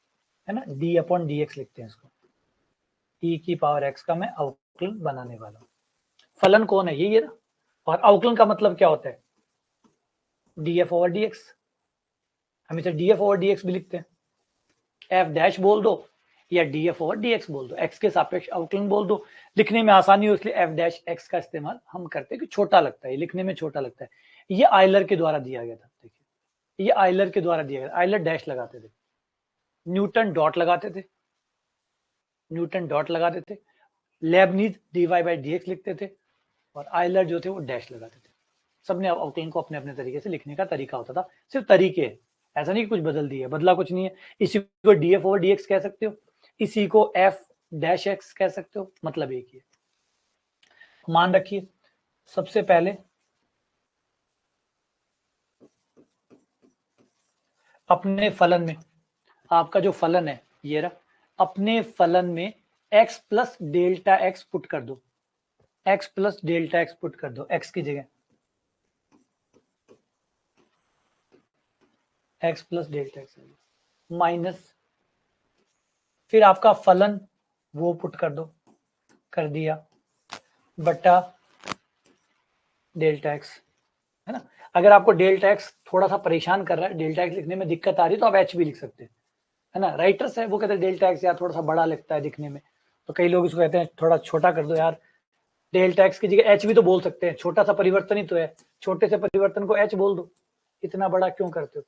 है ना, d अपॉन dx लिखते हैं इसको। e की पावर x का मैं अवकलन बनाने वाला हूं। फलन कौन है, ये ना, और अवकलन का मतलब क्या होता है, df ओवर dx। हम इसे df ओवर dx भी लिखते हैं, f डैश बोल दो या df ओवर dx बोल दो, x के सापेक्ष अवकलन बोल दो। लिखने में आसानी हो इसलिए f डैश x का इस्तेमाल हम करते हैं, कि छोटा लगता है, लिखने में छोटा लगता है। ये आयलर के द्वारा दिया गया था, देखिए ये आयलर के द्वारा दिया गया, आयलर डैश लगाते थे, न्यूटन डॉट लगाते थे, न्यूटन डॉट लगाते थे, लेबनीज dy बाई dx लिखते थे, और आयलर जो थे वो डैश लगाते थे। सबने अवकलन को अपने अपने तरीके से लिखने का तरीका होता था, सिर्फ तरीके, ऐसा नहीं कि कुछ बदल दिया, बदला कुछ नहीं है। इसी को df ओवर dx कह सकते हो, इसी को f डैश x कह सकते हो, मतलब एक ही है। मान रखिए सबसे पहले अपने फलन में, आपका जो फलन है ये रहा, अपने फलन में x plus delta x put कर दो, x plus delta x put कर दो, x की जगह x plus delta x minus, फिर आपका फलन वो पुट कर दो, कर दिया, बटा डेल्टा x, है ना। अगर आपको डेल्टा x थोड़ा सा परेशान कर रहा है, डेल्टा x लिखने में दिक्कत आ रही है, तो आप h भी लिख सकते हैं, है ना। राइटर्स है वो कहते हैं डेल्टा x यार थोड़ा सा बड़ा लगता है दिखने में, तो कई लोग इसको कहते हैं थोड़ा छोटा कर दो यार, डेल्टा x की जगह h भी तो बोल सकते हैं, छोटा सा परिवर्तन ही तो है, छोटे से परिवर्तन को h बोल दो, इतना बड़ा क्यों करते हो।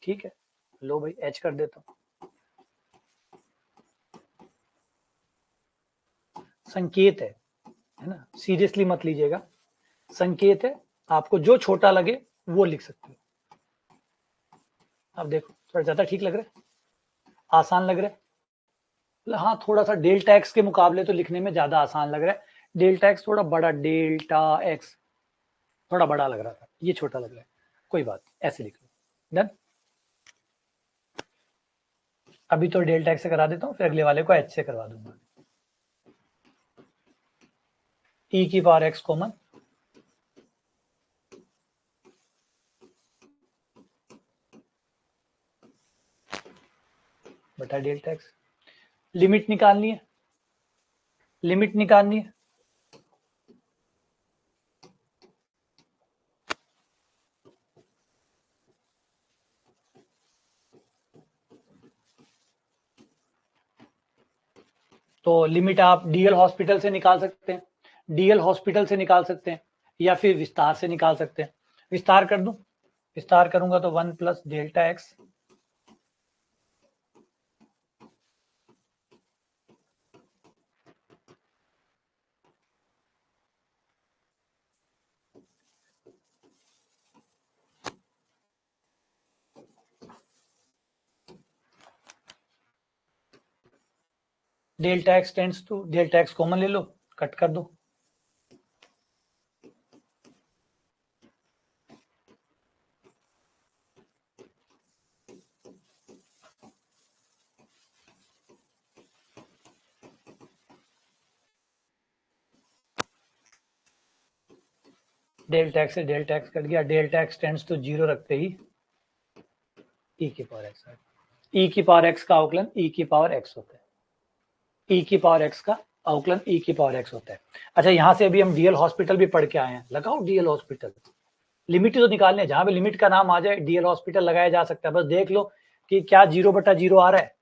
ठीक है, लो भाई h कर देता हूं। संकेत है ना, सीरियसली मत लीजिएगा, संकेत है, आपको जो छोटा लगे वो लिख सकते हो। अब देखो थोड़ा ज्यादा ठीक लग रहा है, आसान लग रहा है, हाँ थोड़ा सा डेल्टा एक्स के मुकाबले तो लिखने में ज्यादा आसान लग रहा है, डेल्टा एक्स थोड़ा बड़ा, डेल्टा एक्स थोड़ा बड़ा लग रहा था, ये छोटा लग रहा है, कोई बात ऐसे लिख लो, डन। अभी तो डेल्टा एक्स से करा देता हूँ, फिर अगले वाले को एच से करवा दूंगा। ई की पावर एक्स कॉमन, बटा डेल्टा एक्स, लिमिट निकालनी है, लिमिट निकालनी है, तो लिमिट आप डीएल हॉस्पिटल से निकाल सकते हैं, डीएल हॉस्पिटल से निकाल सकते हैं, या फिर विस्तार से निकाल सकते हैं। विस्तार कर दूं, विस्तार करूंगा तो 1 plus delta x, delta x tends to, delta x common ले लो, कट कर दो, डेल्टा एक्स से डेल्टा एक्स कट गया, डेल्टा एक्स टेंड्स टू 0 रखते ही e की पावर x, e की पावर x का अवकलन e की पावर x होता है, e की पावर x का अवकलन e की पावर x होता है। अच्छा, यहां से अभी हम डीएल हॉस्पिटल भी पढ़ के आए हैं, लगाओ डीएल हॉस्पिटल, लिमिट तो निकालने, जहां पे लिमिट का नाम आ जाए डीएल हॉस्पिटल लगाया जा सकता है। बस देख लो कि क्या 0/0 आ रहा है,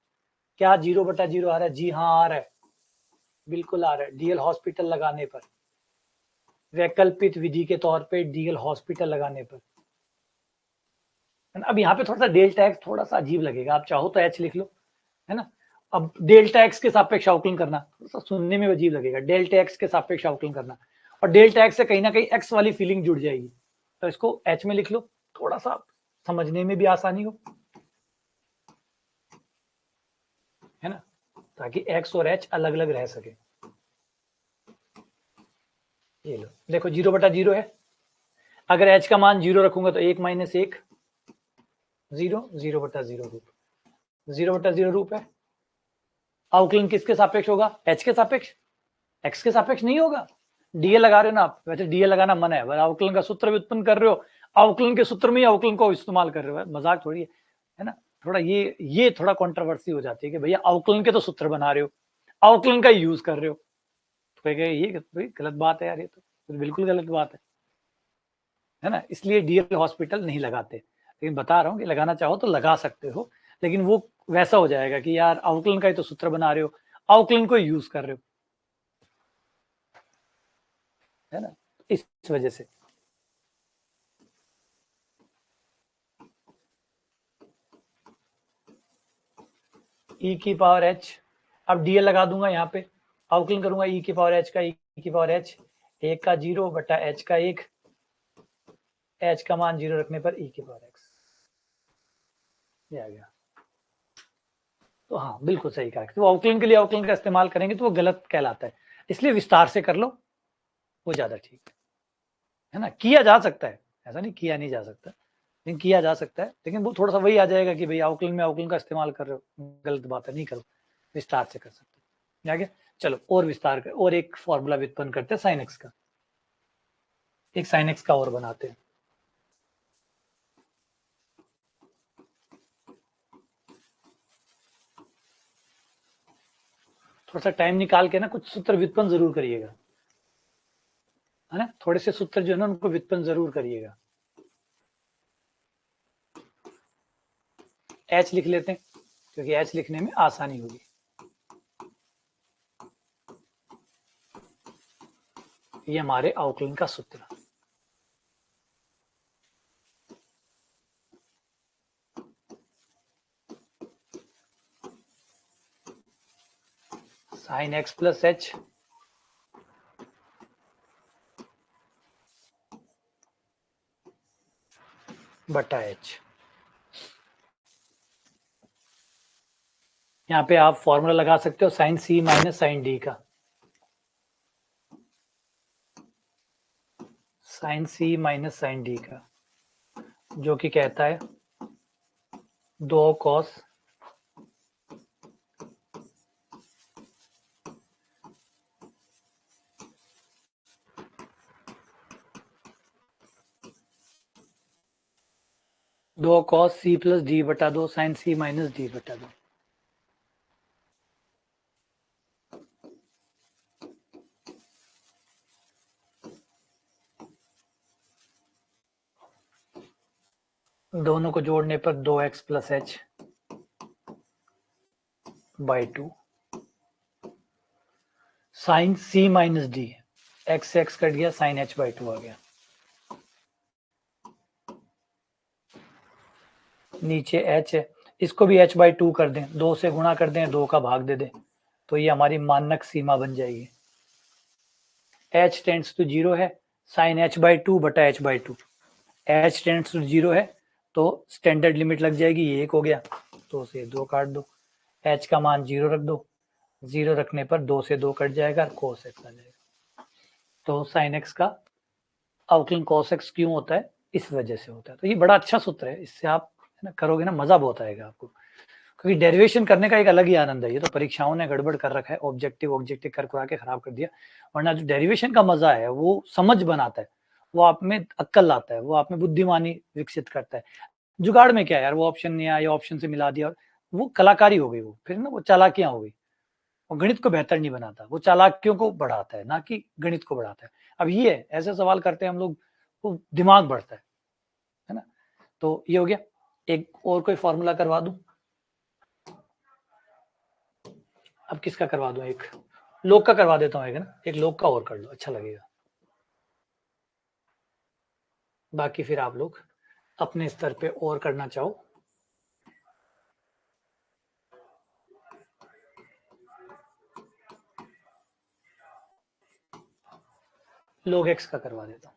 क्या 0/0 आ रहा है, जी हाँ आ रहा है, बिल्कुल आ रहा है। डीएल हॉस्पिटल लगाने पर, वैकल्पिक विधि के तौर पे डीएल हॉस्पिटल लगाने पर, अब यहाँ पे थोड़ा सा डेल्टा एक्स थोड़ा सा अजीब लगेगा, आप चाहो तो एच लिख लो, है ना। अब डेल्टा एक्स के सापेक्ष अवकलन करना थोड़ा सा सुनने में अजीब लगेगा, डेल्टा एक्स के सापेक्ष अवकलन करना, और डेल्टा एक्स से कहीं ना कहीं एक्स वाली फीलिंग जुड़ जाएगी, तो इसको एच में लिख लो, थोड़ा सा समझने में भी आसानी हो, है ना, ताकि एक्स और एच अलग अलग रह सके। ये लो, देखो 0/0 है, अगर एच का मान 0 रखूंगा तो 1 - 1 0, 0/0 रूप, 0/0 रूप है। अवकलन किसके सापेक्ष होगा, एच के सापेक्ष, एक्स के सापेक्ष नहीं होगा। डीए लगा रहे हो ना आप, वैसे डीए लगाना मन है, अवकलन का सूत्र भी उत्पन्न कर रहे हो, अवकलन के सूत्र में ही अवकलन को इस्तेमाल कर रहे हो, मजाक थोड़ी है ना। थोड़ा ये थोड़ा कंट्रोवर्सी हो जाती है कि भैया अवकलन के तो सूत्र बना रहे हो, अवकलन का यूज कर रहे हो, तो ये गलत बात है यार, ये तो बिल्कुल गलत बात है ना। इसलिए डीएल हॉस्पिटल नहीं लगाते, लेकिन बता रहा हूँ कि लगाना चाहो तो लगा सकते हो, लेकिन वो वैसा हो जाएगा कि यार अवकलन का ही तो सूत्र बना रहे हो, अवकलन को यूज कर रहे हो, है ना, इस वजह से। e की पावर h, अब डीएल लगा दूंगा यहाँ पे, अवकलन करूंगा e की पावर h का, e की पावर h 1 का 0 बटा h का 1, h का मान 0 रखने पर e की पावर x, ये आ गया। तो हाँ बिल्कुल सही कहा, तो अवकलन के लिए अवकलन का इस्तेमाल करेंगे तो वो गलत कहलाता है, इसलिए विस्तार से कर लो, वो ज्यादा ठीक है ना। किया जा सकता है, ऐसा नहीं किया नहीं जा सकता, लेकिन किया जा सकता है, लेकिन वो थोड़ा सा वही आ जाएगा कि भाई अवकलन में अवकलन का इस्तेमाल कर रहे हो, गलत बात है, नहीं करो, विस्तार से कर सकते हो। आगे चलो और विस्तार कर, और एक फॉर्मूला व्युत्पन्न करते हैं साइन एक्स का, एक साइन एक्स का और बनाते हैं। थोड़ा सा टाइम निकाल के ना कुछ सूत्र व्युत्पन्न जरूर करिएगा, है ना, थोड़े से सूत्र जो है ना उनको व्युत्पन्न जरूर करिएगा। एच लिख लेते हैं क्योंकि एच लिखने में आसानी होगी। ये हमारे अवकलन का सूत्र, साइन एक्स प्लस एच बटा एच। यहाँ पे आप फॉर्मूला लगा सकते हो sign c minus sign D का, sign c minus sign D का, जो कि कहता है 2 कॉस सी प्लस डी बटा 2 साइन सी माइनस डी बटा 2। दोनों को जोड़ने पर 2x plus h by 2 sine c minus d, x से एक्स कट गया, साइन एच बाई 2 आ गया, नीचे h है, इसको भी h बाई 2 कर दें, 2 से गुणा कर दें, 2 का भाग दे दें, तो ये हमारी मानक सीमा बन जाएगी। h टेंड्स टू 0 है, साइन h बाई 2 बटा h by 2, h tends to 0 है तो स्टैंडर्ड लिमिट लग जाएगी, ये 1 हो गया, 2 से 2 काट दो, h का मान 0 रख दो, 0 रखने पर 2 से 2 कट जाएगा, cos x आ जाएगा। तो साइन x का अवकलन cos x क्यों होता है, इस वजह से होता है। तो ये बड़ा अच्छा सूत्र है, इससे आप ना करोगे ना मजा बहुत आएगा आपको, क्योंकि डेरिवेशन करने का एक अलग ही आनंद है। ये तो परीक्षाओं ने गड़बड़ कर रखा है, ऑब्जेक्टिव कर के खराब कर दिया, वरना जो डेरिवेशन का मजा है वो समझ बनाता है, वो आप में अक्ल लाता है, वो आप में बुद्धिमानी विकसित करता है। जुगाड़ में क्या है यार, वो ऑप्शन नहीं आया, ऑप्शन से मिला दिया, वो कलाकारी हो गई, वो फिर ना वो चालाकियां हो गई। वो गणित को बेहतर नहीं बनाता, वो चालाकियों को बढ़ाता है, ना कि गणित को बढ़ाता है। अब ये है, ऐसे सवाल करते हैं हम लोग, वो दिमाग बढ़ता है ना। तो ये हो गया। एक और कोई फॉर्मूला करवा दूं? अब किसका करवा दूं? एक लोग का करवा देता हूँ, एक ना, एक लोग का और कर लो, अच्छा लगेगा। बाकी फिर आप लोग अपने स्तर पे और करना चाहो। लोग एक्स का करवा देता हूँ।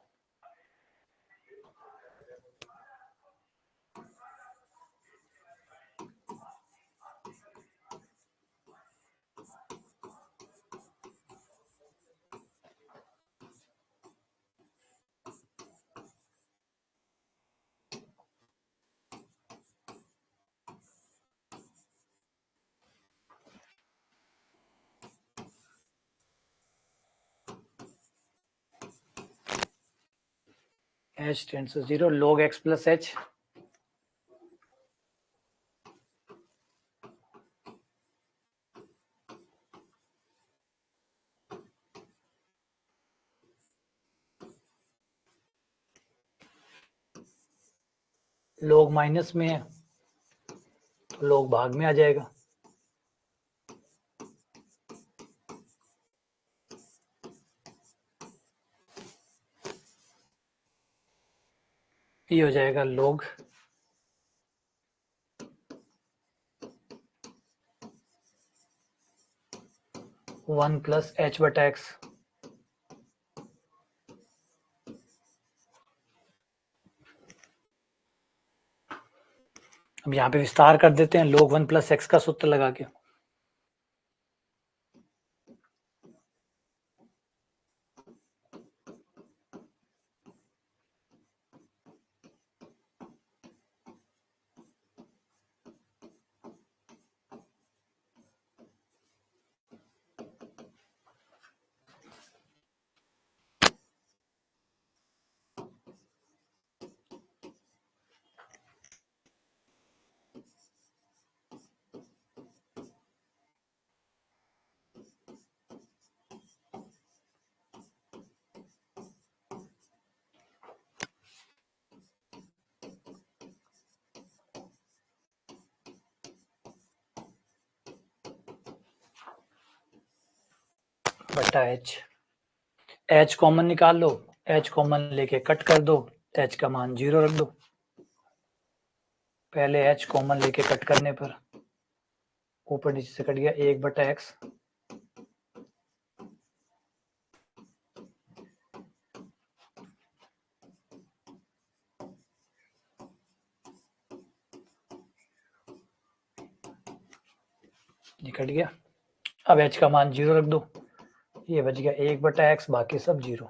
h tends to 0, log x plus h, log minus में है तो log भाग में आ जाएगा। ये हो जाएगा log 1 प्लस h बटा एक्स। अब यहाँ पे विस्तार कर देते हैं log 1 प्लस एक्स का सूत्र लगा के। बटा h कॉमन निकाल लो, h कॉमन लेके कट कर दो, h का मान 0 रख दो। पहले h कॉमन लेके कट करने पर ऊपर नीचे से कट गया 1 बटा एक्स। ये कट गया। अब h का मान 0 रख दो, ये बच गया 1 बटा एक्स, बाकी सब 0।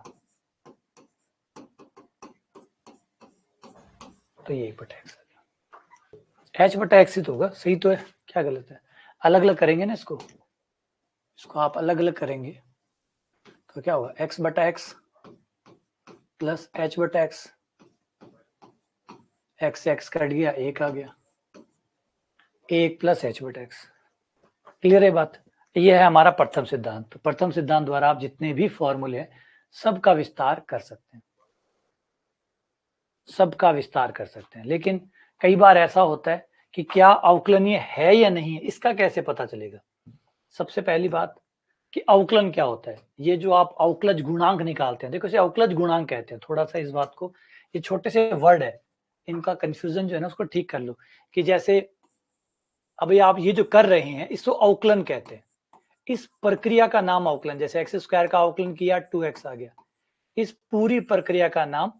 तो ये 1 बटा एक्स आ गया। h बटा एक्स ही तो होगा, सही तो है, क्या गलत है? अलग अलग करेंगे ना इसको आप अलग अलग करेंगे तो क्या होगा, x बटा एक्स प्लस h बटा एक्स, x से x कट गया, 1 आ गया, 1 प्लस h बटा एक्स। क्लियर है बात? ये है हमारा प्रथम सिद्धांत। तो प्रथम सिद्धांत द्वारा आप जितने भी फॉर्मूले हैं सबका विस्तार कर सकते हैं, सबका विस्तार कर सकते हैं। लेकिन कई बार ऐसा होता है कि क्या अवकलनीय है या नहीं है, इसका कैसे पता चलेगा? सबसे पहली बात कि अवकलन क्या होता है। ये जो आप अवकलज गुणांक निकालते हैं, देखो इसे अवकलज गुणांक कहते हैं। थोड़ा सा इस बात को, ये छोटे से वर्ड है, इनका कंफ्यूजन जो है ना उसको ठीक कर लो। कि जैसे अभी आप ये जो कर रहे हैं इसको अवकलन कहते हैं। इस प्रक्रिया का नाम अवकलन, जैसे एक्स स्क्वायर का अवकलन किया 2x आ गया, इस पूरी प्रक्रिया का नाम,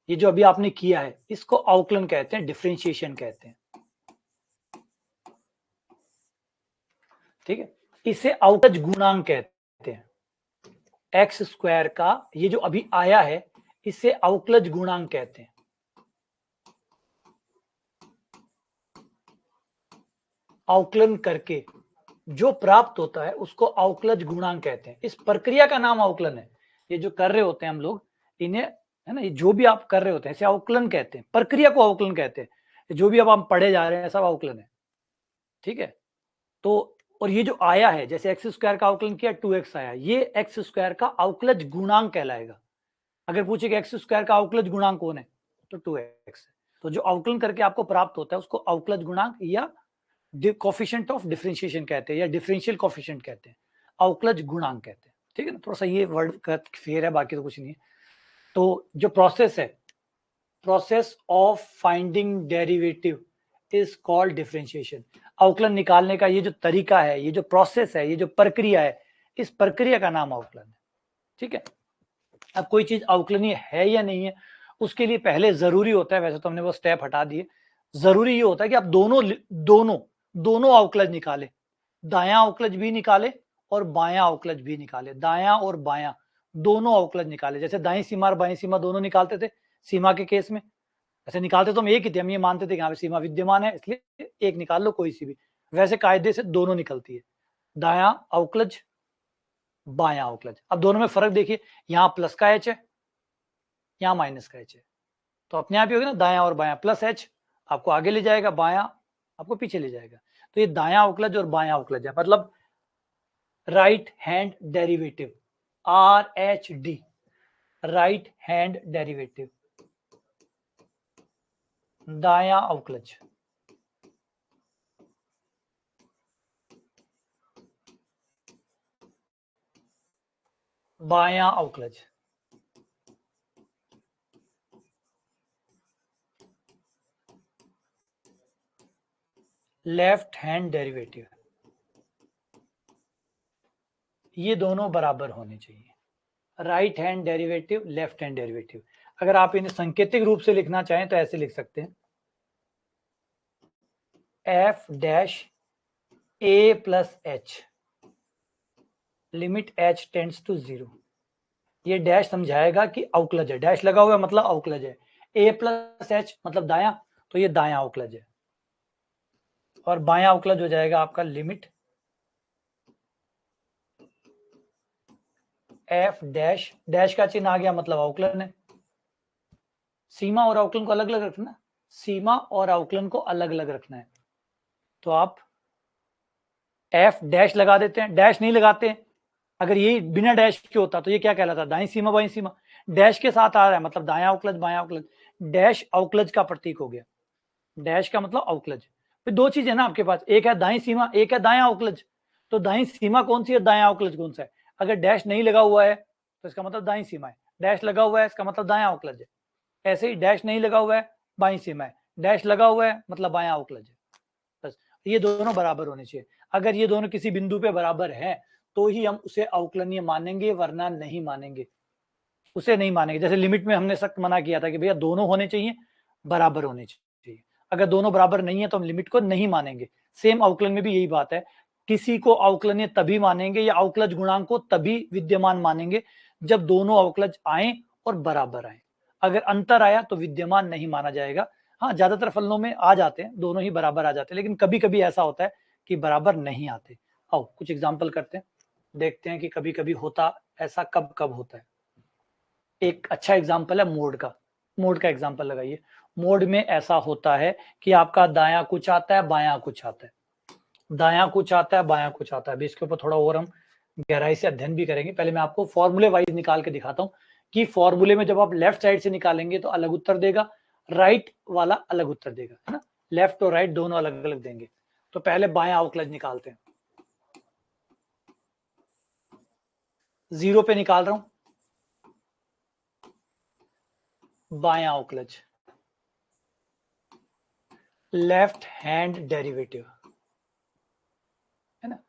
ये जो अभी आपने किया है इसको अवकलन कहते हैं, डिफरेंशिएशन कहते हैं। ठीक है, इसे अवकलज गुणांक कहते हैं। एक्स स्क्वायर का ये जो अभी आया है इसे अवकलज गुणांक कहते हैं। अवकलन करके जो प्राप्त होता है उसको अवकलज गुणांक कहते हैं। इस प्रक्रिया का नाम अवकलन है। ये जो कर रहे होते हैं हम लोग, इन्हें, है ना, ये जो भी आप कर रहे होते हैं इसे अवकलन कहते हैं, प्रक्रिया को अवकलन कहते हैं। जो भी अब हम पढ़े जा रहे हैं सब अवकलन है, ठीक है। तो और ये जो आया है, जैसे एक्स स्क्वायर का अवकलन किया 2x आया, ये एक्स स्क्वायर का अवकलज गुणांक कहलाएगा। अगर पूछे कि एक्स स्क्वायर का अवकलज गुणांक कौन है, तो 2x है। तो जो अवकलन करके आपको प्राप्त होता है उसको अवकलज गुणांक या कोफिशिएंट ऑफ डिफरेंशिएशन कहते हैं, या डिफरेंशियल कोफिशिएंट कहते हैं, अवकलज गुणांक कहते हैं, ठीक है ना। थोड़ा सा ये वर्ड का फेर है, बाकी तो कुछ नहीं है। तो जो प्रोसेस है, process of finding derivative is called differentiation. अवकलन निकालने का ये जो तरीका है, ये जो प्रोसेस है, ये जो प्रक्रिया है, इस प्रक्रिया का नाम अवकलन है, ठीक है। अब कोई चीज अवकलनीय है या नहीं है, उसके लिए पहले जरूरी होता है, वैसे तो हमने वो स्टेप हटा दिए, जरूरी ये होता है कि आप दोनों अवकलज निकाले, दायां अवकलज भी निकाले और बायां अवकलज भी निकाले, दायां और बायां दोनों अवकलज निकाले। जैसे दाईं सीमा और बाईं सीमा दोनों निकालते थे सीमा के केस में, ऐसे निकालते तो हम एक ही थे, हम ये मानते थे कि यहाँ पे सीमा विद्यमान है इसलिए एक निकाल लो कोई सी भी, वैसे कायदे से दोनों निकलती है, दायां अवकलज बायां अवकलज। अब दोनों में फर्क देखिए, यहाँ प्लस का एच है, यहाँ माइनस का एच है, तो अपने आप ही होगा ना, दायां और बायां, प्लस एच आपको आगे ले जाएगा, बायां आपको पीछे ले जाएगा। तो ये दायां अवकलज और बायां अवकलज है, मतलब right hand derivative, RHD, right hand derivative, दायां अवकलज, बायां अवकलज, लेफ्ट हैंड डेरिवेटिव, ये दोनों बराबर होने चाहिए, right hand derivative, left hand derivative. अगर आप इन्हें सांकेतिक रूप से लिखना चाहें तो ऐसे लिख सकते हैं, f dash a plus h limit h tends to 0। ये डैश समझाएगा कि अवकलज है, डैश लगा हुआ है मतलब अवकलज है, ए प्लस एच मतलब दायां, तो ये दायां अवकलज है, और बायां अवकलज हो जाएगा आपका लिमिट एफ डैश, डैश का चिन्ह आ गया मतलब अवकलन है। सीमा और अवकलन को अलग अलग रखना, सीमा और अवकलन को अलग अलग रखना है, तो आप एफ डैश लगा देते हैं, डैश नहीं लगाते हैं। अगर ये बिना डैश के होता तो ये क्या कहलाता, दाईं सीमा बाईं सीमा, डैश के साथ आ रहा है मतलब दायां अवकलज बायां अवकलज, डैश अवकलज का प्रतीक हो गया, डैश का मतलब अवकलज। फिर दो चीज है ना आपके पास, एक है दाईं सीमा, एक है दायां अवकलज, तो दाईं सीमा कौन सी है, दायां अवकलज कौन सा है। अगर डैश नहीं लगा हुआ है तो इसका मतलब दाईं सीमा है, डैश लगा हुआ है इसका मतलब दायां अवकलज है। ऐसे ही डैश नहीं लगा हुआ है बाईं सीमा है, डैश लगा हुआ है मतलब बायां अवकलज है। बस ये दोनों बराबर होने चाहिए, अगर ये दोनों किसी बिंदु पे बराबर है तो ही हम उसे अवकलनीय मानेंगे, वरना नहीं मानेंगे, उसे नहीं मानेंगे। जैसे लिमिट में हमने सख्त मना किया था कि भैया दोनों होने चाहिए, बराबर होने चाहिए, अगर दोनों बराबर नहीं है तो हम लिमिट को नहीं मानेंगे। सेम अवकलन में भी यही बात है, किसी को अवकलनीय तभी मानेंगे या अवकलज गुणांक को तभी विद्यमान मानेंगे जब दोनों अवकलज आए और बराबर आए, अगर अंतर आया तो विद्यमान नहीं माना जाएगा। हाँ, ज्यादातर फलनों में आ जाते हैं, दोनों ही बराबर आ जाते हैं, लेकिन कभी कभी ऐसा होता है कि बराबर नहीं आते। आओ कुछ एग्जाम्पल करते हैं, देखते हैं कि कभी कभी होता ऐसा कब कब होता है। एक अच्छा एग्जाम्पल है मोड का, मोड का एग्जाम्पल लगाइए। मोड में ऐसा होता है कि आपका दायां कुछ आता है बायां कुछ आता है, दायां कुछ आता है बायां कुछ आता है। अभी इसके ऊपर थोड़ा और हम गहराई से अध्ययन भी करेंगे, पहले मैं आपको फॉर्मूले वाइज निकाल के दिखाता हूँ कि फॉर्मूले में जब आप लेफ्ट साइड से निकालेंगे तो अलग उत्तर देगा, राइट वाला अलग उत्तर देगा, है ना, लेफ्ट और राइट दोनों अलग अलग देंगे। तो पहले बायां अवकलज निकालते हैं, 0 पे निकाल रहा हूं, बायां अवकलज, लेफ्ट हैंड डेरिवेटिव, है ना।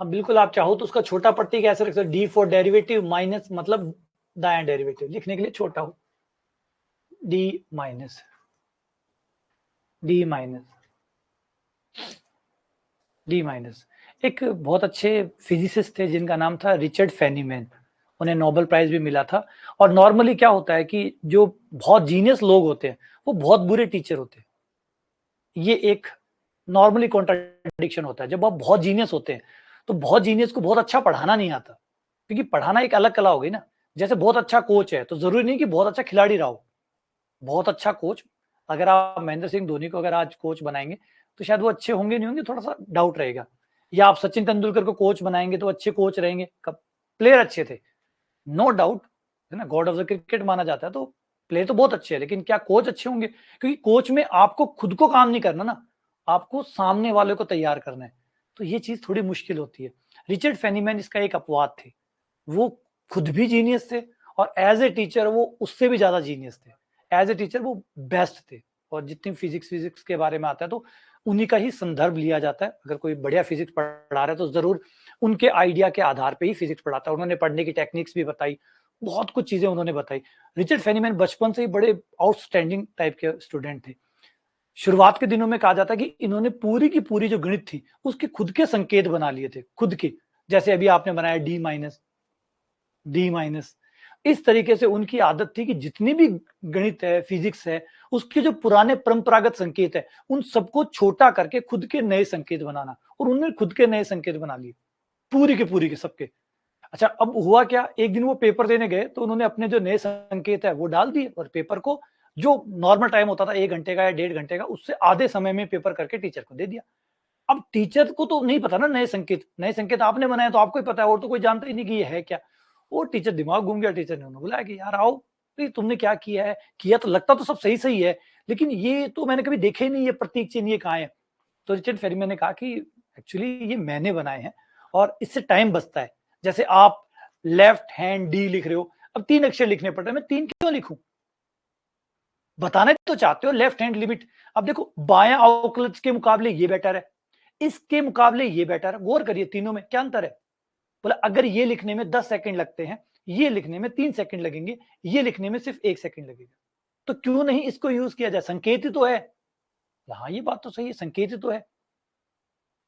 हम बिल्कुल आप चाहो तो उसका छोटा प्रतीक ऐसे रख सकते, डी फॉर डेरिवेटिव माइनस मतलब दायां डेरिवेटिव, लिखने के लिए छोटा हो, D minus, D minus, D minus. एक बहुत अच्छे फिजिसिस्ट थे जिनका नाम था रिचर्ड फेनीमैन, उन्हें नोबेल प्राइज भी मिला था। और नॉर्मली क्या होता है कि जो बहुत जीनियस लोग होते हैं वो बहुत बुरे टीचर होते हैं, ये एक नॉर्मली कॉन्ट्राडिक्शन होता है। जब आप बहुत जीनियस होते हैं तो बहुत जीनियस को बहुत अच्छा पढ़ाना नहीं आता, क्योंकि पढ़ाना एक अलग कला हो गई ना, जैसे बहुत अच्छा कोच है तो जरूरी नहीं कि बहुत अच्छा खिलाड़ी रहा हो। बहुत अच्छा कोच, अगर आप महेंद्र सिंह धोनी को अगर आज कोच बनाएंगे तो शायद वो अच्छे होंगे नहीं होंगे, थोड़ा सा डाउट रहेगा। या आप सचिन तेंदुलकर को कोच बनाएंगे तो अच्छे कोच रहेंगे, कब प्लेयर अच्छे थे, नो डाउट, है ना, गॉड ऑफ द क्रिकेट माना जाता है, तो प्लेयर तो बहुत अच्छे है, लेकिन क्या कोच अच्छे होंगे? क्योंकि कोच में आपको खुद को काम नहीं करना ना, आपको सामने वाले को तैयार करना है, तो ये चीज थोड़ी मुश्किल होती है। रिचर्ड फेनीमैन इसका एक अपवाद थे, वो खुद भी जीनियस थे और एज ए टीचर वो उससे भी ज्यादा जीनियस थे। एज ए टीचर वो बेस्ट थे, और जितनी फिजिक्स फिजिक्स के बारे में आता है तो उन्हीं का ही संदर्भ लिया जाता है। अगर कोई बढ़िया फिजिक्स पढ़ा रहा है तो जरूर उनके आइडिया के आधार पे ही फिजिक्स पढ़ाता है। उन्होंने पढ़ने की टेक्निक्स भी बताई, बहुत कुछ चीजें उन्होंने बताई। रिचर्ड फेनीमैन बचपन से ही बड़े आउटस्टैंडिंग टाइप के स्टूडेंट थे। शुरुआत के दिनों में कहा जाता है कि इन्होंने पूरी की पूरी जो गणित थी उसके खुद के संकेत बना लिए थे, खुद के, जैसे अभी आपने बनाया डी माइनस, डी माइनस। इस तरीके से उनकी आदत थी कि जितनी भी गणित है, फिजिक्स है, उसके जो पुराने परंपरागत संकेत है उन सबको छोटा करके खुद के नए संकेत बनाना, और उन्होंने खुद के नए संकेत बना लिए पूरी के सबके। अच्छा, अब हुआ क्या, एक दिन वो पेपर देने गए तो उन्होंने अपने जो नए संकेत है वो डाल दिए, और पेपर को जो नॉर्मल टाइम होता था 1 घंटे का या 1.5 घंटे का, उससे आधे समय में पेपर करके टीचर को दे दिया। अब टीचर को तो नहीं पता ना नए संकेत आपने बनाए तो आपको ही पता है, और तो कोई जानता ही नहीं कि ये है क्या। वो टीचर दिमाग घूम गया, टीचर ने उन्हें बुलाया कि यार आओ, ये तुमने क्या किया है, किया तो लगता तो सब सही सही है, लेकिन ये तो मैंने कभी देखे ही नहीं, ये प्रतीक चिन्ह ये कहाँ है। तो रिचर्ड फेरीमैन ने कहा कि एक्चुअली ये मैंने बनाए हैं और इससे टाइम बचता है। जैसे आप लेफ्ट हैंड डी लिख रहे हो, अब 3 अक्षर लिखने पड़ रहे हैं, मैं 3 क्यों लिखूं? बताने तो चाहते हो लेफ्ट हैंड लिमिट। अब देखो, बायां अवकलज के मुकाबले ये बेटर है, इसके मुकाबले ये बेटर है, गौर करिए तीनों में क्या अंतर है। बोला अगर ये लिखने में 10 सेकंड लगते हैं, ये लिखने में 3 सेकंड लगेंगे, ये लिखने में सिर्फ 1 सेकंड लगेगा, तो क्यों नहीं इसको यूज किया जाए, संकेत ही तो है। हाँ, ये बात तो सही है, संकेत ही तो है,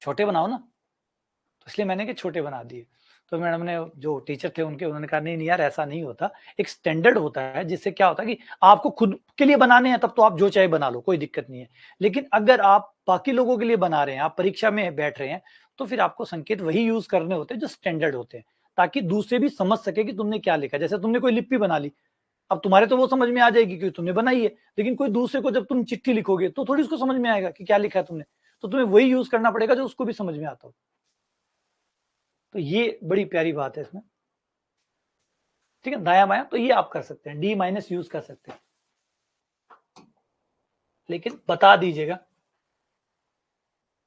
छोटे बनाओ ना। तो इसलिए मैंने कि छोटे बना दिए। तो मैडम ने, जो टीचर थे उनके, उन्होंने कहा नहीं नहीं यार ऐसा नहीं होता, एक स्टैंडर्ड होता है जिससे क्या होता है कि आपको खुद के लिए बनाने हैं तब तो आप जो चाहे बना लो, कोई दिक्कत नहीं है। लेकिन अगर आप बाकी लोगों के लिए बना रहे हैं, आप परीक्षा में बैठ रहे हैं, तो फिर आपको संकेत वही यूज करने होते हैं जो स्टैंडर्ड होते हैं, ताकि दूसरे भी समझ सके कि तुमने क्या लिखा। जैसे तुमने कोई लिपि बना ली, अब तुम्हारे तो वो समझ में आ जाएगी क्योंकि तुमने बनाई है, लेकिन कोई दूसरे को जब तुम चिट्ठी लिखोगे तो थोड़ी उसको समझ में आएगा कि क्या लिखा है तुमने, तो तुम्हें वही यूज करना पड़ेगा जो उसको भी समझ में आता हो। तो ये बड़ी प्यारी बात है इसमें, ठीक है। दाया बाया तो ये आप कर सकते हैं, डी माइनस यूज कर सकते हैं, लेकिन बता दीजिएगा।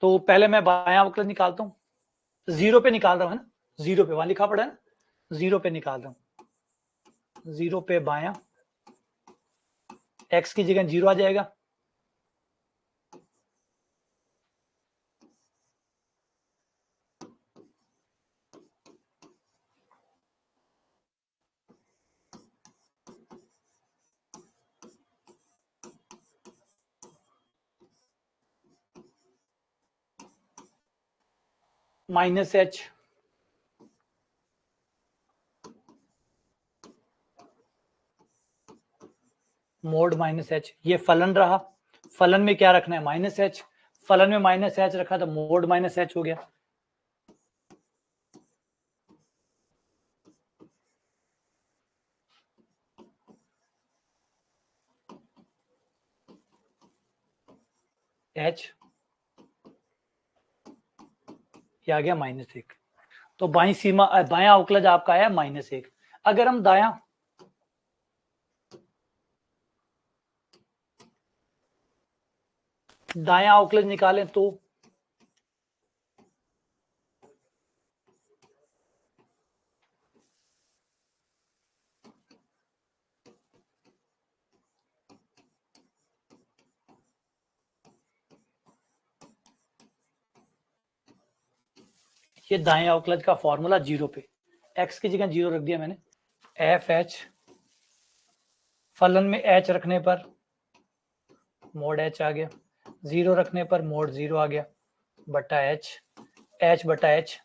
तो पहले मैं बाया अवकलन निकालता हूं, जीरो पे निकाल रहा हूं, है ना, जीरो पे वहां लिखा पड़ा है ना, जीरो पे निकाल रहा हूं, जीरो पे बाया, एक्स की जगह जीरो आ जाएगा, minus H, mode minus H, ये फलन रहा, फलन में क्या रखना है, माइनस एच, फलन में माइनस एच रखा तो मोड माइनस एच हो गया। एच ये आ गया -1, तो बाई सीमा, बाया अवकलज आपका आया -1। अगर हम दाया अवकलज निकालें तो ये दाएं अवकलज का फॉर्मूला जीरो पे, एक्स की जगह जीरो रख दिया मैंने, एफ एच, फलन में एच रखने पर मोड एच आ गया, जीरो रखने पर मोड जीरो आ गया, बटा एच, एच बटा एच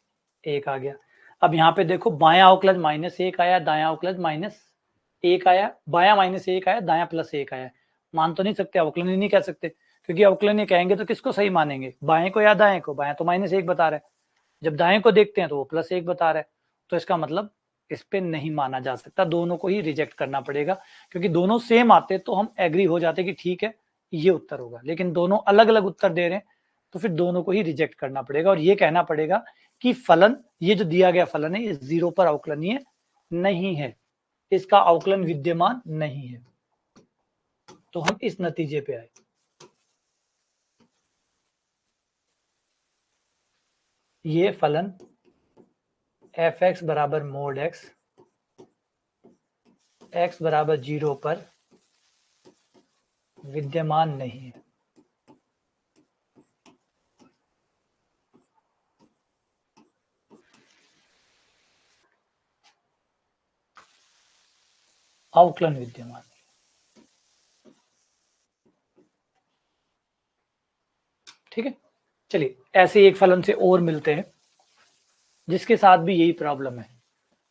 1 आ गया। अब यहाँ पे देखो, बाया अवकलज -1 आया, दाया अवकलज -1 आया, बाया -1 आया, दाया +1 आया। मान तो नहीं सकते, अवकलन ही नहीं कह सकते, क्योंकि अवकलन ये कहेंगे तो किसको सही मानेंगे, बाएं को या दाएं को? बाएं तो -1 बता रहा है, जब दाएं को देखते हैं तो वो +1 बता रहा है, तो इसका मतलब इस पे नहीं माना जा सकता, दोनों को ही रिजेक्ट करना पड़ेगा, क्योंकि दोनों सेम आते तो हम एग्री हो जाते कि ठीक है ये उत्तर होगा, लेकिन दोनों अलग अलग उत्तर दे रहे हैं तो फिर दोनों को ही रिजेक्ट करना पड़ेगा और ये कहना पड़ेगा कि फलन, ये जो दिया गया फलन है ये 0 पर अवकलनीय नहीं है, इसका अवकलन विद्यमान नहीं है। तो हम इस नतीजे पे आए। ये फलन f(x) बराबर मोड x, x बराबर 0 पर विद्यमान नहीं है। अवकलन विद्यमान, ठीक है। चलिए ऐसे एक फलन से और मिलते हैं जिसके साथ भी यही प्रॉब्लम है,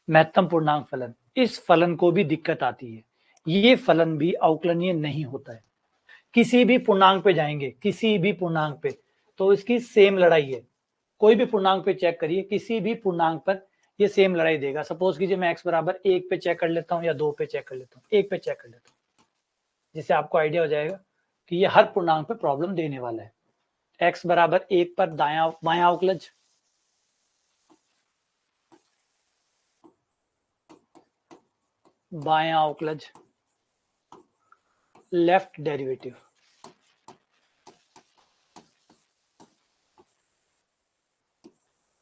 महत्तम पूर्णांक फलन। इस फलन को भी दिक्कत आती है, ये फलन भी अवकलनीय नहीं होता है। किसी भी पूर्णांक पे जाएंगे, किसी भी पूर्णांक पे, तो इसकी सेम लड़ाई है। कोई भी पूर्णांक पे चेक करिए, किसी भी पूर्णांक पर ये सेम लड़ाई देगा। सपोज कीजिए मैं x बराबर 1 पे चेक कर लेता हूँ या 2 पे चेक कर लेता हूँ, 1 पे चेक कर लेता हूँ, जिससे आपको आइडिया हो जाएगा कि ये हर पूर्णांक पे प्रॉब्लम देने वाला है। x बराबर 1 पर दायां बायां अवकलज, बायां अवकलज, left derivative,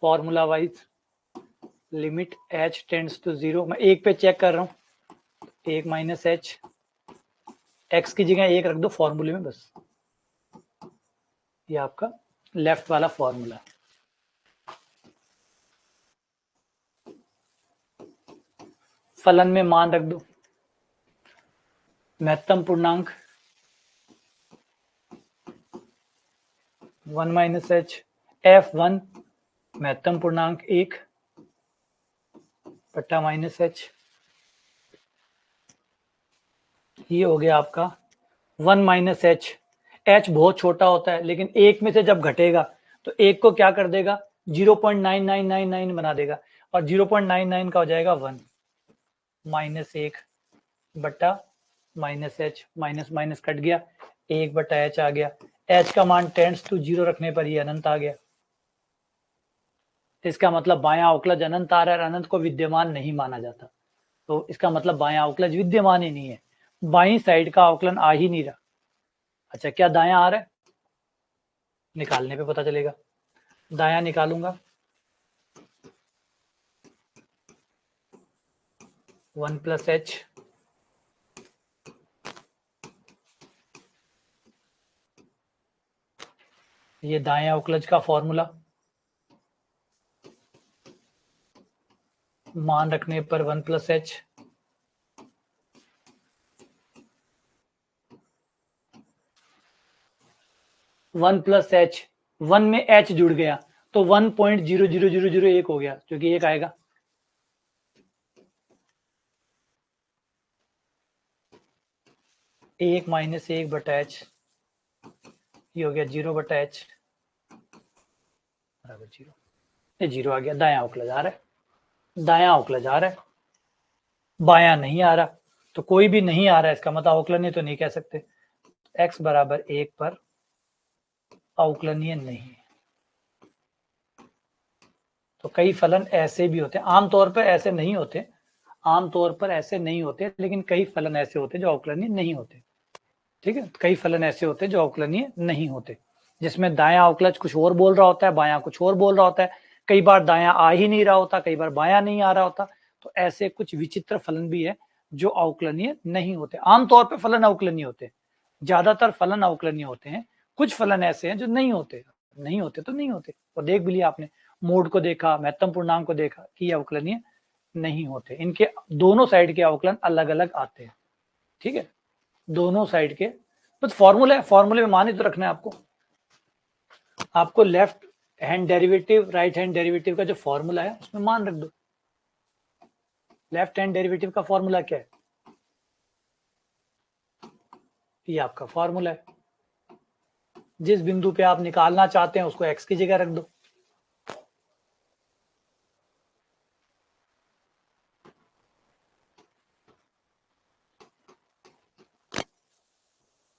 formula wise limit h tends to 0। मैं 1 पे चेक कर रहा हूँ, 1 माइनस h, x की जगह 1 रख दो फॉर्मूले में बस, ये आपका लेफ्ट वाला फॉर्मूला। फलन में मान रख दो, महत्तम पूर्णांक 1 माइनस h, f1 महत्तम पूर्णांक 1 बट्टा माइनस h, ये हो गया आपका 1 माइनस h। h बहुत छोटा होता है, लेकिन 1 में से जब घटेगा तो 1 को क्या कर देगा, 0.9999 बना देगा, और 0.99 का हो जाएगा 1 माइनस 1 बट्टा minus h, minus minus cut गया, 1 बट्टा h आ गया। h का मान टेंड्स टू 0 रखने पर ये अनंत आ गया। इसका मतलब बायां अवकलज अनंत आ रहा है, अनंत को विद्यमान नहीं माना जाता, तो इसका मतलब बायां अवकलज विद्यमान ही नहीं है, बाईं साइड का अवकलन आ ही नहीं रहा। अच्छा, क्या दायां आ रहा है, निकालने पे पता चलेगा। दायां निकालूंगा, 1 प्लस h, ये दायां अवकलज का फॉर्मूला, मान रखने पर 1 plus h, one plus H, 1 में h जुड़ गया तो 1.00001 हो गया, जो कि 1 आएगा। एक माइनस 1 बटा एच, ये हो गया 0 बटा एच बराबर 0, ये 0 आ गया। दायां अवकलज आ रहा है, दायां अवकलज आ रहा है, बायां नहीं आ रहा, तो कोई भी नहीं आ रहा है इसका मतलब अवकलनीय तो नहीं कह सकते। x बराबर 1 पर अवकलनीय नहीं है। तो कई फलन ऐसे भी होते हैं, आमतौर पर ऐसे नहीं होते, आमतौर पर ऐसे नहीं होते, लेकिन कई फलन ऐसे होते हैं जो अवकलनीय नहीं होते। ठीक है, कई फलन ऐसे होते हैं जो अवकलनीय नहीं होते, जिसमें दायां अवकलज कुछ और बोल रहा होता है, बायां कुछ और बोल रहा होता है, कई बार दायां आ ही नहीं रहा होता, कई बार बायां नहीं आ रहा होता। तो ऐसे कुछ विचित्र फलन भी है जो अवकलनीय नहीं होते। आमतौर पर फलन अवकलनीय होते हैं, ज्यादातर फलन अवकलनीय होते हैं, कुछ फलन ऐसे हैं जो नहीं होते, नहीं होते तो नहीं होते। और देख भी लिया आपने, मोड को देखा, महत्तम पूर्णांक को देखा कि ये अवकलनीय नहीं होते, इनके दोनों साइड के अवकलन अलग अलग आते हैं। ठीक है, दोनों साइड के बस फॉर्मूला है, फॉर्मूले में मान ही तो रखना है आपको। आपको left hand derivative, right hand derivative का जो फॉर्मूला है उसमें मान रख दो। लेफ्ट हैंड डेरिवेटिव का फॉर्मूला क्या है, ये आपका फॉर्मूला है। जिस बिंदु पे आप निकालना चाहते हैं उसको x की जगह रख दो।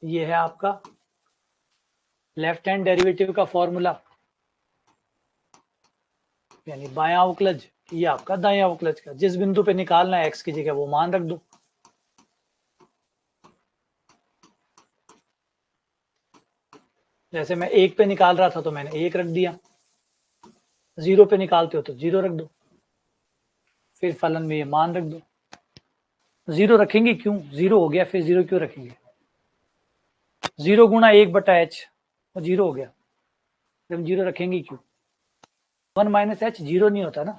ये है आपका लेफ्ट हैंड डेरिवेटिव का फॉर्मूला, यानी बायां अवकलज, ये आपका दायां अवकलज का। जिस बिंदु पे निकालना है एक्स की जगह वो मान रख दो। जैसे मैं 1 पे निकाल रहा था तो मैंने 1 रख दिया, 0 पे निकालते हो तो 0 रख दो, फिर फलन में ये मान रख दो। 0 रखेंगे क्यों, 0 हो गया, फिर 0 क्यों रखेंगे? 0 गुणा 1/h और 0 हो गया, हम 0 रखेंगे क्यों? 1 माइनस h 0 नहीं होता ना।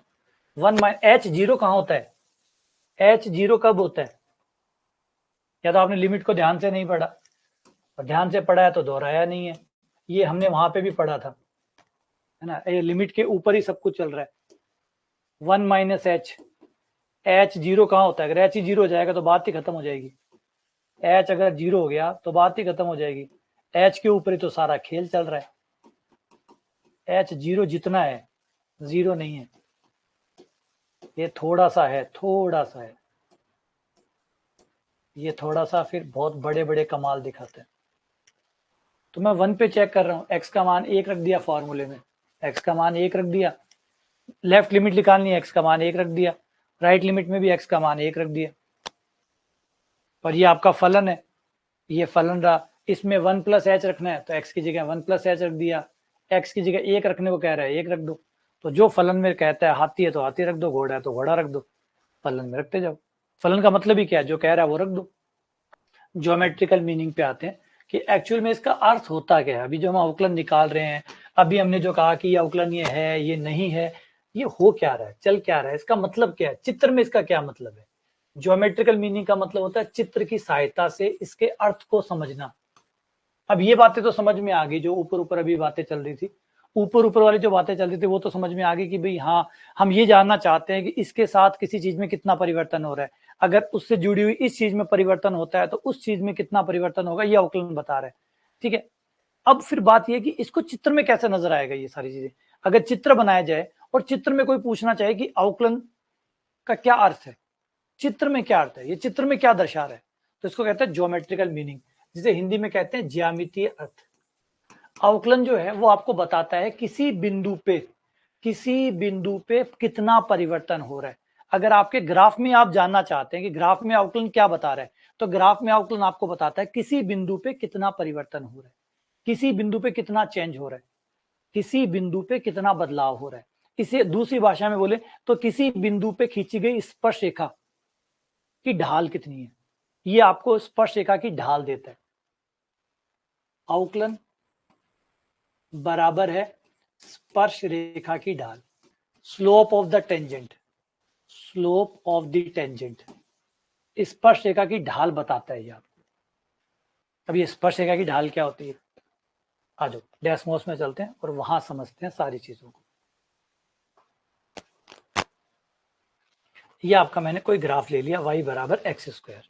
1 h 0 कहाँ होता है? h 0 कब होता है? या तो आपने लिमिट को ध्यान से नहीं पढ़ा, और ध्यान से पढ़ा है तो दोहराया नहीं है। ये हमने वहां पे भी पढ़ा था, है ना, ये लिमिट के ऊपर ही सब कुछ चल रहा है। 1 माइनस h 0 कहाँ होता है? अगर h ही 0 हो जाएगा तो बात ही खत्म हो जाएगी। h अगर 0 हो गया तो बात ही खत्म हो जाएगी। h के ऊपर ही तो सारा खेल चल रहा है। h 0 जितना है, 0 नहीं है, ये थोड़ा सा है, थोड़ा सा है, ये थोड़ा सा फिर बहुत बड़े बड़े कमाल दिखाते हैं। तो मैं 1 पे चेक कर रहा हूँ, x का मान 1 रख दिया फॉर्मूले में, x का मान 1 रख दिया, लेफ्ट लिमिट निकालनी है, x का मान 1 रख दिया, राइट लिमिट में भी x का मान 1 रख दिया। और ये आपका फलन है, ये फलन रहा। इसमें 1 प्लस h रखना है तो x की जगह 1 प्लस h रख दिया, x की जगह 1 रखने को कह रहा है, 1 रख दो। तो जो फलन में कहता है हाथी है तो हाथी रख दो, घोड़ा है तो घोड़ा रख दो, फलन में रखते जाओ। फलन का मतलब ही क्या है, जो कह रहा है वो रख दो। ज्योमेट्रिकल मीनिंग पे आते हैं कि एक्चुअल में इसका अर्थ होता क्या है। अभी जो हम अवकलन निकाल रहे हैं, अभी हमने जो कहा कि ये अवकलन ये है, ये नहीं है, ये हो क्या रहा है, चल क्या रहा है, इसका मतलब क्या है, चित्र में इसका क्या मतलब है। ज्योमेट्रिकल मीनिंग का मतलब होता है चित्र की सहायता से इसके अर्थ को समझना। अब ये बातें तो समझ में आ गई, जो ऊपर ऊपर अभी बातें चल रही थी, ऊपर ऊपर वाली जो बातें चल रही थी वो तो समझ में आ गई कि भाई हाँ, हम ये जानना चाहते हैं कि इसके साथ किसी चीज में कितना परिवर्तन हो रहा है, अगर उससे जुड़ी हुई इस चीज में परिवर्तन होता है तो उस चीज में कितना परिवर्तन होगा, ये अवकलन बता रहा है। ठीक है, अब फिर बात यह कि इसको चित्र में कैसे नजर आएगा ये सारी चीजें। अगर चित्र बनाया जाए और चित्र में कोई पूछना चाहे कि अवकलन का क्या अर्थ है, चित्र में क्या अर्थ है, ये चित्र में क्या दर्शा रहा है, तो इसको कहते हैं ज्योमेट्रिकल मीनिंग, जिसे हिंदी में कहते हैं ज्यामितीय अर्थ। अवकलन जो है वो आपको बताता है किसी बिंदु पे कितना परिवर्तन हो रहा है। अगर आपके ग्राफ में आप जानना चाहते हैं कि ग्राफ में अवकलन क्या बता रहा है, तो ग्राफ में अवकलन आपको बताता है किसी बिंदु पे कितना परिवर्तन हो रहा है, किसी बिंदु पे कितना चेंज हो रहा है, किसी बिंदु पे कितना बदलाव हो रहा है। इसे दूसरी भाषा में बोले तो किसी बिंदु पे खींची गई स्पर्श रेखा की ढाल कितनी है, ये आपको स्पर्श रेखा की ढाल देता है। अवकलन बराबर है स्पर्श रेखा की ढाल, slope of the tangent, slope of the tangent, स्पर्श रेखा की ढाल बताता है ये आपको। अब ये स्पर्श रेखा की ढाल क्या होती है, आ जाओ डेस्मोस में चलते हैं और वहां समझते हैं सारी चीजों को। ये आपका मैंने कोई ग्राफ ले लिया, y बराबर एक्स स्क्वायर,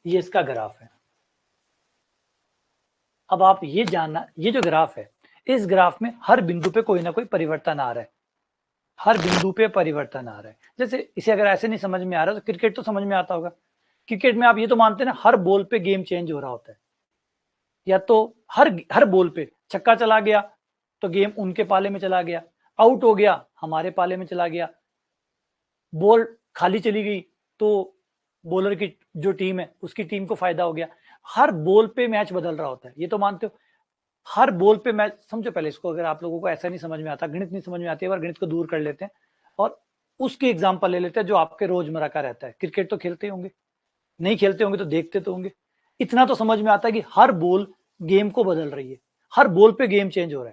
ये इसका ग्राफ है। अब आप ये जानना, ये जो ग्राफ है, इस ग्राफ में हर बिंदु पे कोई ना कोई परिवर्तन आ रहा है, हर बिंदु पे परिवर्तन आ रहा है। जैसे इसे अगर ऐसे नहीं समझ में आ रहा तो क्रिकेट तो समझ में आता होगा। क्रिकेट में आप ये तो मानते हैं ना, हर बॉल पे गेम चेंज हो रहा होता है, या तो हर बॉल पे छक्का चला गया तो गेम उनके पाले में चला गया, आउट हो गया हमारे पाले में चला गया, बॉल खाली चली गई तो बॉलर की जो टीम है उसकी टीम को फायदा हो गया। हर बॉल पे मैच बदल रहा होता है, ये तो मानते हो। हर बॉल पे मैच, समझो पहले इसको, अगर आप लोगों को ऐसा नहीं समझ में आता, गणित नहीं समझ में आती है, बार गणित को दूर कर लेते हैं और उसकी एग्जांपल ले लेते हैं जो आपके रोजमर्रा का रहता है। क्रिकेट तो खेलते होंगे, नहीं खेलते होंगे तो देखते तो होंगे। इतना तो समझ में आता है कि हर बॉल गेम को बदल रही है, हर बॉल पे गेम चेंज हो रहा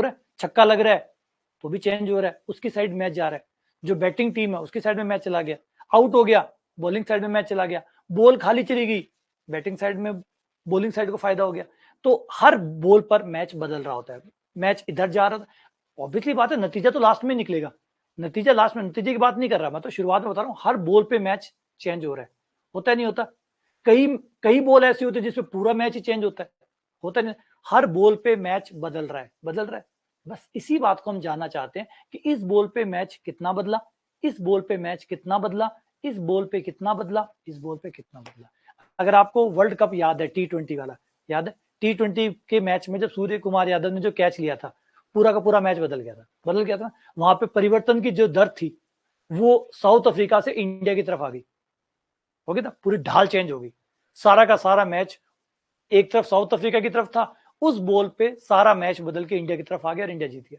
है, छक्का लग रहा है तो भी चेंज हो रहा है, उसकी साइड मैच जा रहा है, जो बैटिंग टीम है उसकी साइड में मैच चला गया, आउट हो गया बॉलिंग साइड में मैच चला गया, बॉल खाली चली गई बैटिंग साइड में, बॉलिंग साइड को फायदा हो गया। तो हर बॉल पर मैच बदल रहा होता है, मैच इधर जा रहा था। ऑब्वियसली बात है, नतीजा तो लास्ट में निकलेगा, नतीजा लास्ट में, नतीजे की बात नहीं कर रहा मैं, तो शुरुआत में बता रहा हूँ, हर बॉल पे मैच चेंज हो रहा है, होता नहीं होता। कई कई बॉल ऐसी होती है जिसमें पूरा मैच ही चेंज होता है, होता नहीं। हर बॉल पे मैच बदल रहा है, बदल रहा है। बस इसी बात को हम जानना चाहते हैं कि इस बॉल पे मैच कितना बदला, इस बॉल पे मैच कितना बदला, इस बॉल पे कितना बदला, इस बॉल पे कितना बदला। अगर आपको वर्ल्ड कप याद है, T20 वाला याद है, T20 के मैच में जब सूर्य कुमार यादव ने जो कैच लिया था, पूरा का पूरा मैच बदल गया था। वहां पे परिवर्तन की जो दर थी वो साउथ अफ्रीका से इंडिया की तरफ आ गई, हो गया था, पूरी ढाल चेंज हो गई। सारा का सारा मैच एक तरफ साउथ अफ्रीका की तरफ था, उस बॉल पे सारा मैच बदल के इंडिया की तरफ आ गया और इंडिया जीत गया।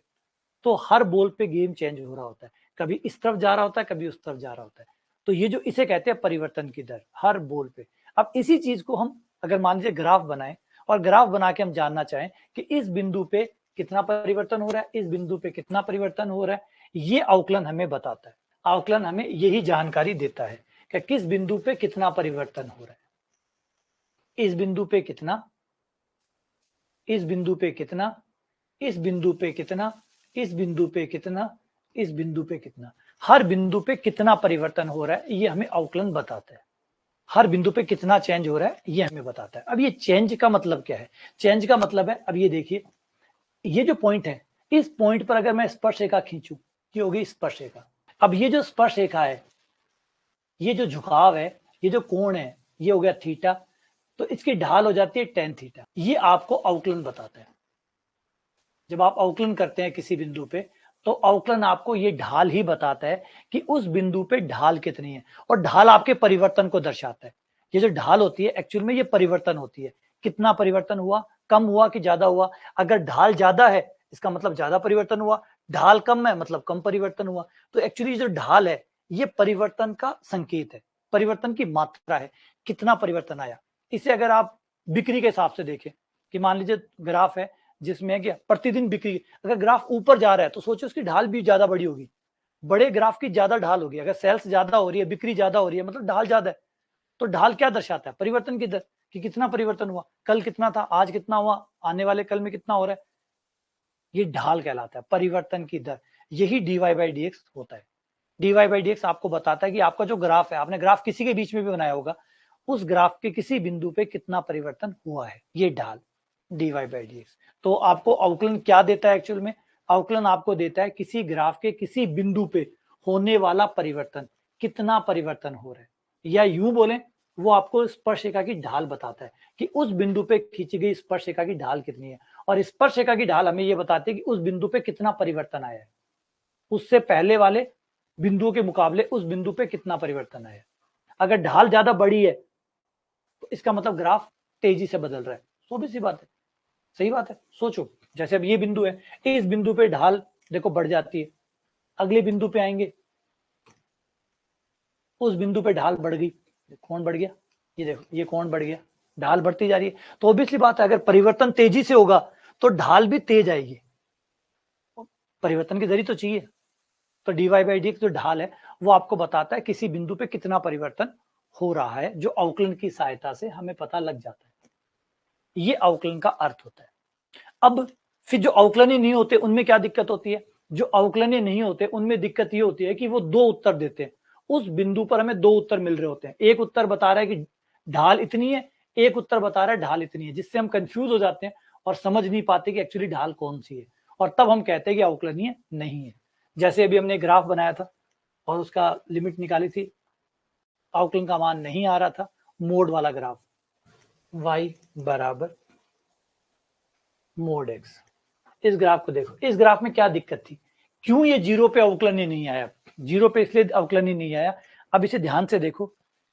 तो हर बॉल पे गेम चेंज हो रहा होता है, कभी इस तरफ जा रहा होता है, कभी उस तरफ जा रहा होता है। तो ये जो इसे कहते हैं परिवर्तन की दर हर बॉल पे। अब इसी चीज को हम अगर मान लीजिए ग्राफ बनाएं और ग्राफ बना के हम जानना चाहें कि इस बिंदु पे कितना परिवर्तन हो रहा है, इस बिंदु पे कितना परिवर्तन हो रहा है, ये अवकलन हमें बताता है। अवकलन हमें यही जानकारी देता है कि किस बिंदु पे कितना परिवर्तन हो रहा है, इस बिंदु पे कितना, इस बिंदु पे कितना, इस बिंदु पे कितना, इस बिंदु पे कितना, इस बिंदु पे कितना, हर बिंदु पे कितना परिवर्तन हो रहा है ये हमें अवकलन बताता है। हर बिंदु पे कितना चेंज हो रहा है ये हमें बताता है। अब ये चेंज का मतलब क्या है? चेंज का मतलब है, अब ये देखिए, ये जो पॉइंट है, इस पॉइंट पर अगर मैं स्पर्श रेखा खींचूं, ये होगी स्पर्श रेखा। अब ये जो स्पर्श रेखा है, ये जो झुकाव है, ये जो कोण है, ये हो गया थीटा, तो इसकी ढाल हो जाती है tan थीटा। ये आपको अवकलन बताता है। जब आप अवकलन करते हैं किसी बिंदु पे, तो अवकलन आपको ये ढाल ही बताता है कि उस बिंदु पे ढाल कितनी है, और ढाल आपके परिवर्तन को दर्शाता है। ये जो ढाल होती है एक्चुअल में ये परिवर्तन होती है, कितना परिवर्तन हुआ, कम हुआ कि ज्यादा हुआ। अगर ढाल ज्यादा है इसका मतलब ज्यादा परिवर्तन हुआ, ढाल कम है मतलब कम परिवर्तन हुआ। तो एक्चुअली जो ढाल है ये परिवर्तन का संकेत है, परिवर्तन की मात्रा है, कितना परिवर्तन आया। इसे अगर आप बिक्री के हिसाब से देखें कि मान लीजिए ग्राफ है जिसमें क्या प्रतिदिन बिक्री, अगर ग्राफ ऊपर जा रहा है तो सोचो उसकी ढाल भी ज्यादा बड़ी होगी, बड़े ग्राफ की ज्यादा ढाल होगी। अगर सेल्स ज्यादा हो रही है, बिक्री ज्यादा हो रही है, मतलब ढाल ज्यादा है। तो ढाल क्या दर्शाता है? परिवर्तन की दर, कि कितना परिवर्तन हुआ, कल कितना था, आज कितना हुआ, आने वाले कल में कितना हो रहा है, ये ढाल कहलाता है, परिवर्तन की दर। यही dy/dx होता है। dy/dx आपको बताता है कि आपका जो ग्राफ है, आपने ग्राफ किसी के बीच में भी बनाया होगा, उस ग्राफ के किसी बिंदु पे कितना परिवर्तन हुआ है, ये ढाल dy/dx। तो आपको अवकलन क्या देता है? एक्चुअल में अवकलन आपको देता है किसी ग्राफ के किसी बिंदु पे होने वाला परिवर्तन, कितना परिवर्तन हो रहा है, या यूं बोलें वो आपको स्पर्श रेखा की ढाल बताता है कि उस बिंदु पे खींची गई स्पर्श रेखा की ढाल कितनी है। और स्पर्श रेखा की ढाल हमें यह बताती है कि उस बिंदु पे कितना परिवर्तन आया है, उससे पहले वाले बिंदुओं के मुकाबले उस बिंदु पे कितना परिवर्तन आया है। अगर ढाल ज्यादा बड़ी है तो इसका मतलब ग्राफ तेजी से बदल रहा है। सीधी सी बात है, सही बात है। सोचो, जैसे अब ये बिंदु है, इस बिंदु पे ढाल देखो बढ़ जाती है, अगले बिंदु पे आएंगे, उस बिंदु पे ढाल बढ़ गई, कोण बढ़ गया, ये देखो ये कोण बढ़ गया, ढाल बढ़ती जा रही है। तो ऑब्वियसली बात है, अगर परिवर्तन तेजी से होगा तो ढाल भी तेज आएगी, परिवर्तन की दर तो चाहिए। तो dy/dx जो ढाल है वो आपको बताता है किसी बिंदु पे कितना परिवर्तन हो रहा है, जो अवकलन की सहायता से हमें पता लग जाता है। ये अवकलन का अर्थ होता है। अब फिर जो अवकलनीय नहीं होते उनमें क्या दिक्कत होती है? जो अवकलनीय नहीं होते उनमें दिक्कत ये होती है कि वो दो उत्तर देते हैं, उस बिंदु पर हमें दो उत्तर मिल रहे होते हैं। एक उत्तर बता रहा है कि ढाल इतनी है, एक उत्तर बता रहा है ढाल इतनी है, जिससे हम कंफ्यूज हो जाते हैं और समझ नहीं पाते कि एक्चुअली ढाल कौन सी है, और तब हम कहते हैं कि अवकलनीय नहीं है। जैसे अभी हमने ग्राफ बनाया था और उसका लिमिट निकाली थी, अवकलन का मान नहीं आ रहा था, मोड वाला ग्राफ, y बराबर मोड x। इस ग्राफ को देखो, इस ग्राफ में क्या दिक्कत थी, क्यों ये जीरो पे अवकलनीय नहीं आया? जीरो पे इसलिए अवकलनीय नहीं आया, अब इसे ध्यान से देखो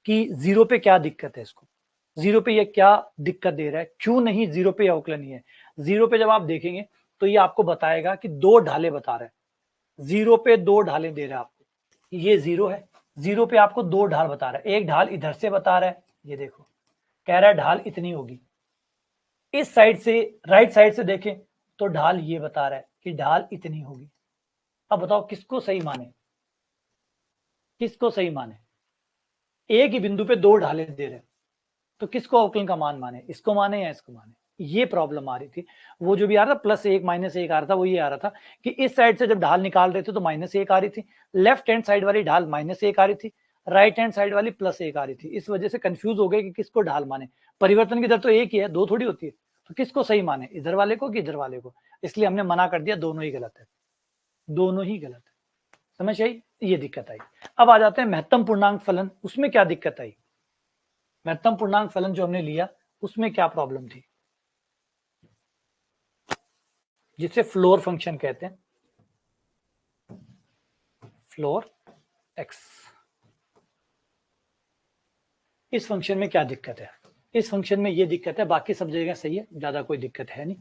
कि जीरो पे क्या दिक्कत है, इसको जीरो पे ये क्या दिक्कत दे रहा है, क्यों नहीं जीरो पे अवकलनीय है। जीरो पे जब आप देखेंगे तो ये आपको बताएगा कि दो ढाले बता रहा है, जीरो पे दो ढाले दे रहा है आपको, ये जीरो है, जीरो पे आपको दो ढाल बता रहा है, एक ढाल इधर से बता रहा है, ये देखो कह रहा है ढाल इतनी होगी। इस साइड से राइट साइड से देखें तो ढाल ये बता रहा है कि ढाल इतनी होगी। अब बताओ किसको सही माने, किसको सही माने? एक ही बिंदु पे दो ढाले दे रहे, तो किसको अवकलन का मान माने, इसको माने या इसको माने? ये प्रॉब्लम आ रही थी। वो जो भी आ रहा था +1 -1 आ रहा था, वो ये आ रहा था कि इस साइड से जब ढाल निकाल रहे थे तो -1 आ रही थी, लेफ्ट हैंड साइड वाली ढाल -1 आ रही थी, राइट हैंड साइड वाली +1 आ रही थी। इस वजह से कंफ्यूज हो गए कि किसको ढाल माने। परिवर्तन की दर तो एक ही है, दो थोड़ी होती है, तो किसको सही माने, इधर वाले को कि इधर वाले को? इसलिए हमने मना कर दिया, दोनों ही गलत है, दोनों ही गलत है। समझ आई? ये दिक्कत आई। अब आ जाते हैं महत्तम पूर्णांक फलन, उसमें क्या दिक्कत आई? महत्तम पूर्णांक फलन जो हमने लिया उसमें क्या प्रॉब्लम थी, जिसे फ्लोर फंक्शन कहते हैं, फ्लोर एक्स। इस फंक्शन में क्या दिक्कत है, इस फंक्शन में ये दिक्कत है, बाकी सब जगह सही है, ज्यादा कोई दिक्कत है नहीं।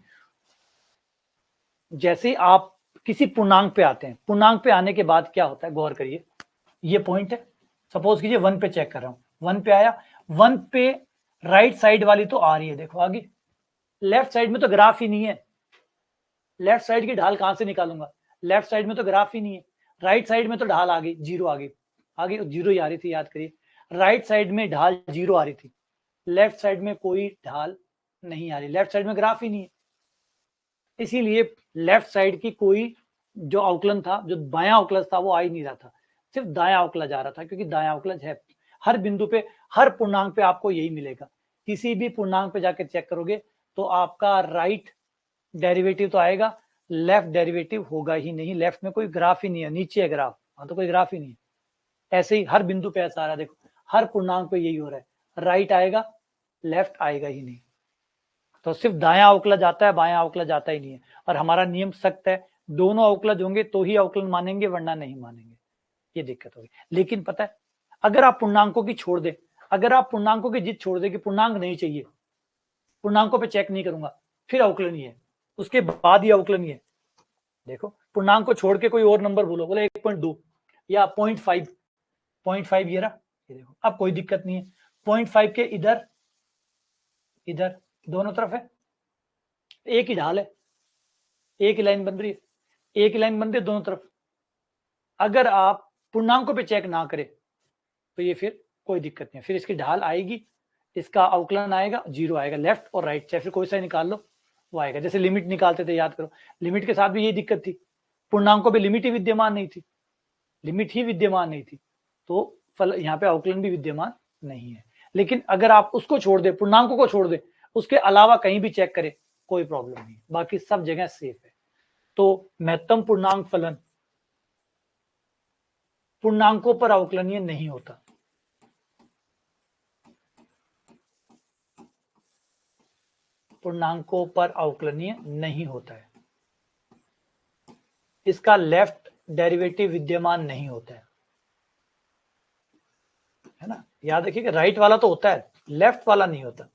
जैसे आप किसी पूर्णांक पे आते हैं, पूर्णांक पे आने के बाद क्या होता है, गौर करिए, ये पॉइंट है, सपोज कीजिए 1 पे चेक कर रहा हूं, 1 पे आया, 1 पे राइट साइड वाली तो आ रही है, देखो आगे, लेफ्ट साइड में तो ग्राफ ही नहीं है, लेफ्ट साइड की ढाल कहां से निकालूंगा, लेफ्ट साइड में तो ग्राफ ही नहीं है, राइट साइड में तो ढाल आ गई, जीरो आ गई, आगे जीरो ही आ रही थी, याद करिए, राइट साइड में ढाल जीरो आ रही थी, लेफ्ट साइड में कोई ढाल नहीं आ रही, लेफ्ट साइड में ग्राफ ही नहीं है, इसीलिए लेफ्ट साइड की कोई जो अवकलन था, जो बायां अवकलज था, वो आ ही नहीं रहा था, सिर्फ दायां अवकलज आ रहा था, क्योंकि दायां अवकलज है हर बिंदु पे, हर पूर्णांक पे आपको यही मिलेगा, किसी भी पूर्णांक पे जाकर चेक करोगे तो आपका राइट डेरिवेटिव तो आएगा, लेफ्ट डेरिवेटिव होगा ही नहीं, लेफ्ट में कोई ग्राफ ही नहीं है, नीचे है ग्राफ, हाँ तो कोई ग्राफ ही नहीं है, ऐसे ही हर बिंदु पे ऐसा आ रहा है, देखो हर पूर्णांक पे यही हो रहा है, राइट आएगा, लेफ्ट आएगा ही नहीं, तो सिर्फ दायां अवकलज आता है, बायां अवकलज आता ही नहीं है, और हमारा नियम सख्त है, दोनों अवकलज होंगे तो ही अवकलन मानेंगे, वरना नहीं मानेंगे, ये दिक्कत होगी। लेकिन पता है, अगर आप पूर्णांकों की छोड़ दे, अगर आप पूर्णांकों की जिद छोड़ दे कि पूर्णांक नहीं चाहिए, पूर्णांकों पे चेक नहीं करूंगा, फिर अवकलन ही है, उसके बाद ही अवकलन ही है, देखो पूर्णांक को छोड़ के कोई और नंबर बोलो, बोले 1.2 या 0.5, 0.5 ये रहा, ये देखो अब कोई दिक्कत नहीं है, 0.5 के इधर इधर दोनों तरफ है, एक ही ढाल है, एक ही लाइन बन रही है, एक ही लाइन बन रही है दोनों तरफ, अगर आप पूर्णांकों पे चेक ना करें तो ये फिर कोई दिक्कत नहीं है, फिर इसकी ढाल आएगी, इसका अवकलन आएगा, जीरो आएगा, लेफ्ट और राइट चाहे फिर कोई सा निकाल लो वो आएगा, जैसे लिमिट निकालते थे, याद करो, लिमिट के साथ भी यही दिक्कत थी, पूर्णांकों पे लिमिट ही विद्यमान नहीं थी, लिमिट ही विद्यमान नहीं थी, तो फल यहाँ पे अवकलन भी विद्यमान नहीं है। लेकिन अगर आप उसको छोड़ दे, पूर्णांकों को छोड़ दे, उसके अलावा कहीं भी चेक करें कोई प्रॉब्लम नहीं, बाकी सब जगह सेफ है। तो महत्तम पूर्णांक फलन पूर्णांकों पर अवकलनीय नहीं होता, पूर्णांकों पर अवकलनीय नहीं होता है, इसका लेफ्ट डेरिवेटिव विद्यमान नहीं होता है ना, याद रखिएगा, राइट वाला तो होता है, लेफ्ट वाला नहीं होता,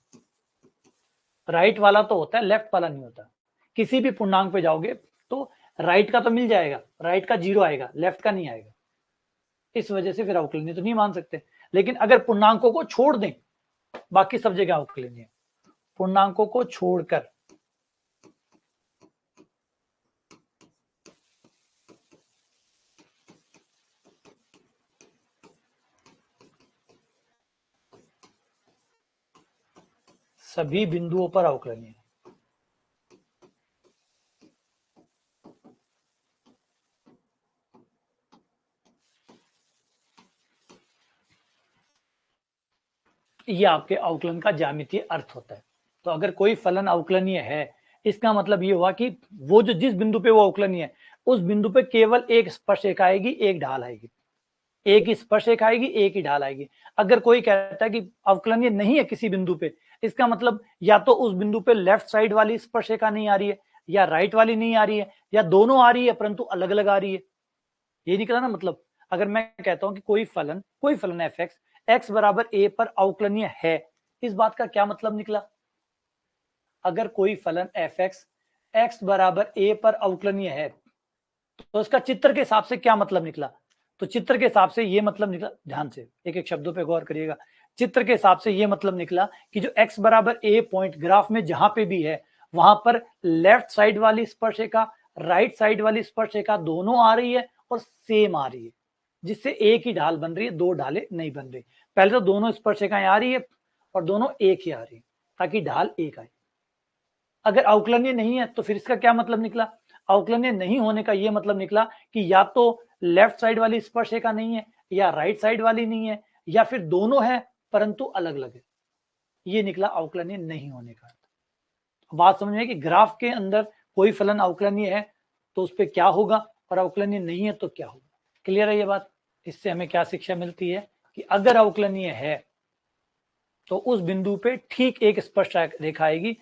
राइट वाला तो होता है, लेफ्ट वाला नहीं होता, किसी भी पूर्णांक पे जाओगे तो राइट का तो मिल जाएगा, राइट का जीरो आएगा, लेफ्ट का नहीं आएगा, इस वजह से फिर अवकलनीय तो नहीं मान सकते। लेकिन अगर पूर्णांकों को छोड़ दें, बाकी सब जगह अवकलनीय, पूर्णांकों को छोड़कर सभी बिंदुओं पर अवकलनीय, ये आपके अवकलन का ज्यामितीय अर्थ होता है। तो अगर कोई फलन अवकलनीय है, इसका मतलब ये हुआ कि वो जो जिस बिंदु पे वो अवकलनीय है, उस बिंदु पे केवल एक स्पर्शरेखा आएगी, एक ढाल आएगी, एक ही स्पर्शरेखा आएगी, एक ही ढाल आएगी। अगर कोई कहता है कि अवकलनीय नहीं है किसी बिंदु पे, इसका मतलब या तो उस बिंदु पे लेफ्ट साइड वाली स्पर्शरेखा नहीं आ रही है, या राइट वाली नहीं आ रही है, या दोनों आ रही है परंतु अलग अलग आ रही है, ये निकला ना मतलब। अगर मैं कहता हूं कि कोई फलन एफ एक्स बराबर ए पर अवकलनीय है, इस बात का क्या मतलब निकला, अगर कोई फलन एफ एक्स बराबर ए पर अवकलनीय है, तो उसका चित्र के हिसाब से क्या मतलब निकला, तो चित्र के हिसाब से ये मतलब निकला, ध्यान से एक एक शब्दों पे गौर करिएगा, चित्र के हिसाब से ये मतलब निकला कि जो x बराबर ए पॉइंट ग्राफ में जहां पे भी है, वहां पर लेफ्ट साइड वाली स्पर्शरेखा, राइट साइड वाली स्पर्शरेखा दोनों आ रही है और सेम आ रही है, जिससे एक ही ढाल बन रही है, दो ढालें नहीं बन रही। पहले तो दोनों स्पर्शरेखाएं आ रही है और दोनों एक ही आ रही है, ताकि ढाल एक आए। अगर अवकलनीय नहीं है तो फिर इसका क्या मतलब निकला, अवकलनीय नहीं होने का यह मतलब निकला कि या तो लेफ्ट साइड वाली स्पर्शरेखा नहीं है, या राइट साइड वाली नहीं है, या फिर दोनों है परंतु अलग अलग है, ये निकला अवकलनीय नहीं होने का। बात समझ में कि ग्राफ के अंदर कोई फलन अवकलनीय है तो उस पर क्या होगा, और अवकलनीय नहीं है तो क्या होगा। क्लियर है ये बात। इससे हमें क्या शिक्षा मिलती है कि अगर अवकलनीय है तो उस बिंदु पे ठीक एक स्पर्श रेखा आएगी,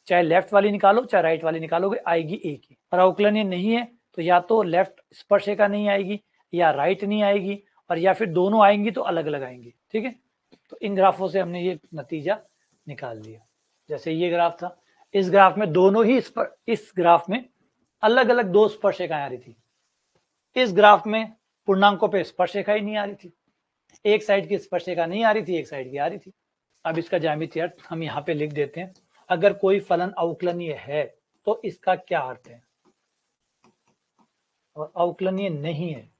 चाहे लेफ्ट वाली निकालो चाहे राइट वाली निकालोगे, आएगी एक ही। और अवकलनीय नहीं है तो या तो लेफ्ट स्पर्श रेखा नहीं आएगी या राइट नहीं आएगी, और या फिर दोनों आएंगी तो अलग अलग आएंगी। ठीक है, तो इन ग्राफों से हमने ये नतीजा निकाल लिया। जैसे ये ग्राफ था, इस ग्राफ में दोनों ही इस ग्राफ में अलग अलग दो स्पर्श रेखाएं आ रही थी। इस ग्राफ में पूर्णांकों पे स्पर्श रेखा ही नहीं आ रही थी, एक साइड की स्पर्श रेखा नहीं आ रही थी, एक साइड की आ रही थी। अब इसका ज्यामितीय अर्थ हम यहाँ पे लिख देते हैं। अगर कोई फलन अवकलनीय है तो इसका क्या अर्थ है, और अवकलनीय नहीं है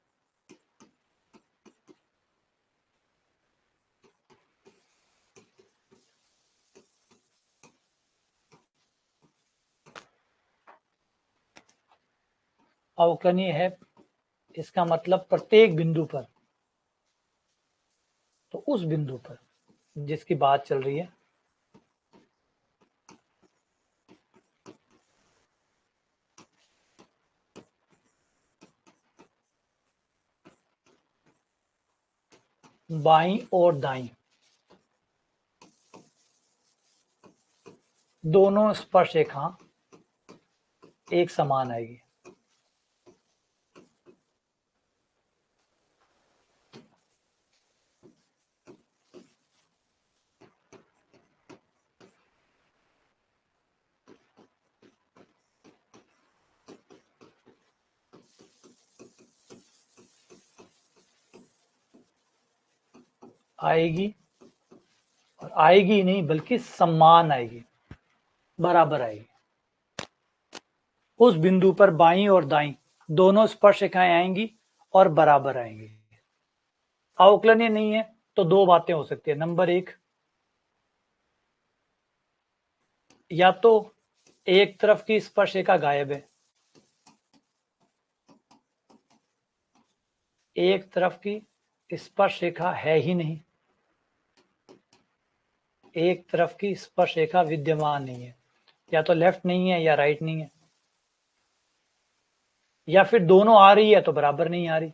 अवकलनीय है इसका मतलब प्रत्येक बिंदु पर, तो उस बिंदु पर जिसकी बात चल रही है बाईं और दाईं दोनों स्पर्श रेखा एक समान आएगी। आएगी, और आएगी नहीं बल्कि समान आएगी, बराबर आएगी। उस बिंदु पर बाईं और दाईं दोनों स्पर्श रेखाएं आएंगी और बराबर आएंगी। अवकलनीय नहीं है तो दो बातें हो सकती है। नंबर एक, या तो एक तरफ की स्पर्श रेखा गायब है, एक तरफ की स्पर्श रेखा है ही नहीं, एक तरफ की स्पर्श रेखा विद्यमान नहीं है, या तो लेफ्ट नहीं है या राइट नहीं है, या फिर दोनों आ रही है तो बराबर नहीं आ रही।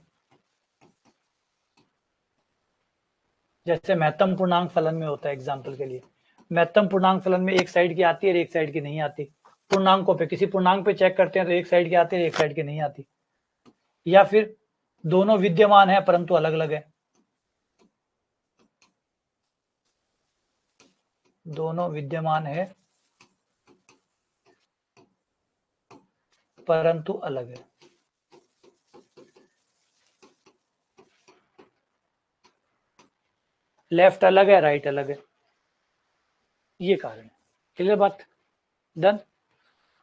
जैसे महत्तम पूर्णांक फलन में होता है, एग्जाम्पल के लिए महत्तम पूर्णांक फलन में एक साइड की आती है और एक साइड की नहीं आती। पूर्णांकों पे किसी पूर्णांक पे चेक करते हैं तो एक साइड की आती है, एक साइड की नहीं आती, या फिर दोनों विद्यमान है परंतु अलग अलग है, दोनों विद्यमान है परंतु अलग है। लेफ्ट अलग है, राइट अलग है, ये कारण है। क्लियर बात? डन।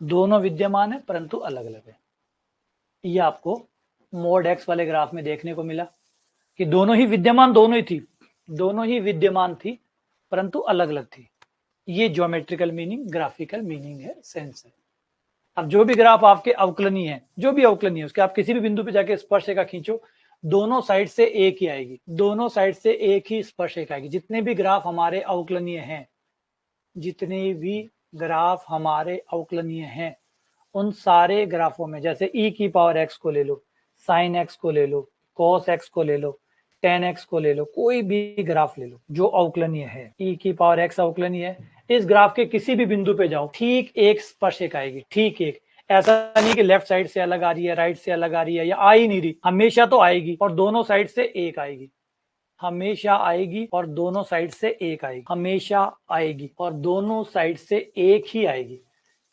दोनों विद्यमान है परंतु अलग अलग है। ये आपको मोड एक्स वाले ग्राफ में देखने को मिला कि दोनों ही विद्यमान, दोनों ही विद्यमान थी परंतु अलग अलग थी। ये ज्योमेट्रिकल मीनिंग, ग्राफिकल मीनिंग है, सेंस है। अब जो भी ग्राफ आपके अवकलनीय है, जो भी अवकलनीय है उसके आप किसी भी बिंदु पे जाके स्पर्श रेखा खींचो, दोनों साइड से एक ही आएगी, दोनों साइड से एक ही स्पर्श रेखा आएगी। जितने भी ग्राफ हमारे अवकलनीय हैं, जितने भी ग्राफ हमारे अवकलनीय हैं, उन सारे ग्राफों में, जैसे e की पावर x को ले लो, साइन x को ले लो, कॉस x को ले लो, टेन x को ले लो, कोई भी ग्राफ ले लो जो अवकलनीय है, e की पावर x अवकलनीय है, इस ग्राफ के किसी भी बिंदु पे जाओ, ठीक एक स्पर्शिका आएगी, ठीक एक। ऐसा नहीं कि लेफ्ट साइड से अलग आ रही है, राइट से अलग आ रही है, या आ ही नहीं रही, हमेशा तो आएगी और दोनों साइड से एक आएगी, हमेशा आएगी और दोनों साइड से एक आएगी, हमेशा आएगी और दोनों साइड से एक ही आएगी।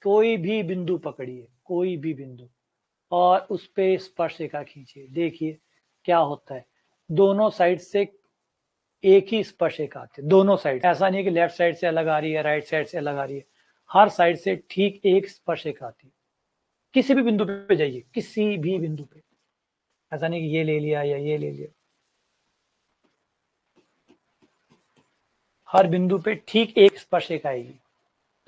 कोई भी बिंदु पकड़िए, कोई भी बिंदु, और उस पे स्पर्श रेखा खींचिए, देखिए क्या होता है। दोनों साइड से एक ही स्पर्श रेखा आती है, दोनों साइड। ऐसा नहीं कि लेफ्ट साइड से अलग आ रही है, राइट साइड से अलग आ रही है, हर साइड से ठीक एक स्पर्श रेखा आती है। किसी भी बिंदु पे जाइए, किसी भी बिंदु पे, ऐसा नहीं कि ये ले लिया या ये ले लिया, हर बिंदु पे ठीक एक स्पर्श रेखा आएगी,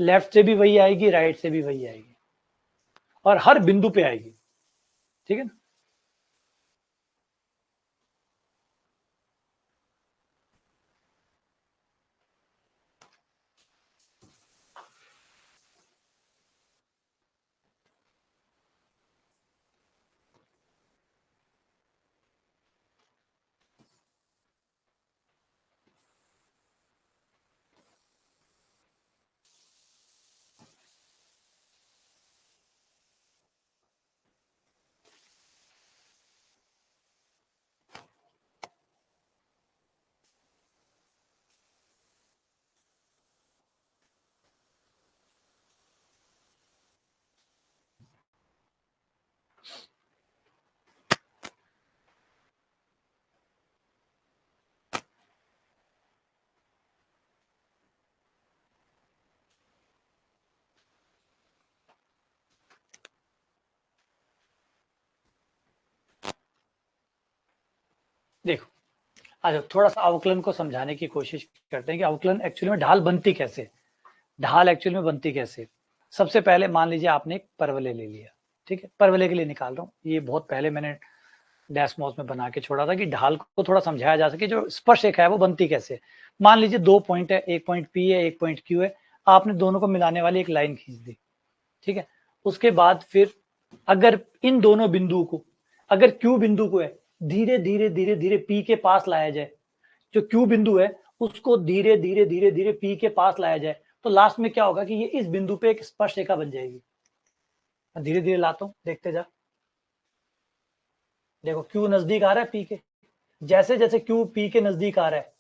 लेफ्ट से भी वही आएगी, राइट से भी वही आएगी, और हर बिंदु पे आएगी। ठीक है ना? देखो आज थोड़ा सा अवकलन को समझाने की कोशिश करते हैं कि अवकलन एक्चुअली में ढाल बनती कैसे, ढाल एक्चुअली में बनती कैसे। सबसे पहले मान लीजिए आपने एक परवलय ले लिया, ठीक है, परवलय के लिए निकाल रहा हूँ, ये बहुत पहले मैंने डैशमॉस में बना के छोड़ा था कि ढाल को थोड़ा समझाया जा सके, जो स्पर्श रेखा है वो बनती कैसे। मान लीजिए 2 पॉइंट है, एक पॉइंट P है, एक पॉइंट Q है, आपने दोनों को मिलाने वाली एक लाइन खींच दी, ठीक है। उसके बाद फिर अगर इन दोनों बिंदुओं को, अगर Q बिंदु को है धीरे धीरे धीरे धीरे P के पास लाया जाए, जो Q बिंदु है उसको धीरे धीरे धीरे धीरे P के पास लाया जाए, तो लास्ट में क्या होगा कि ये इस बिंदु पे एक स्पर्श रेखा बन जाएगी। धीरे धीरे लाता हूं, देखते जा। देखो Q नजदीक आ रहा है P के, जैसे जैसे Q P के नजदीक आ रहा है,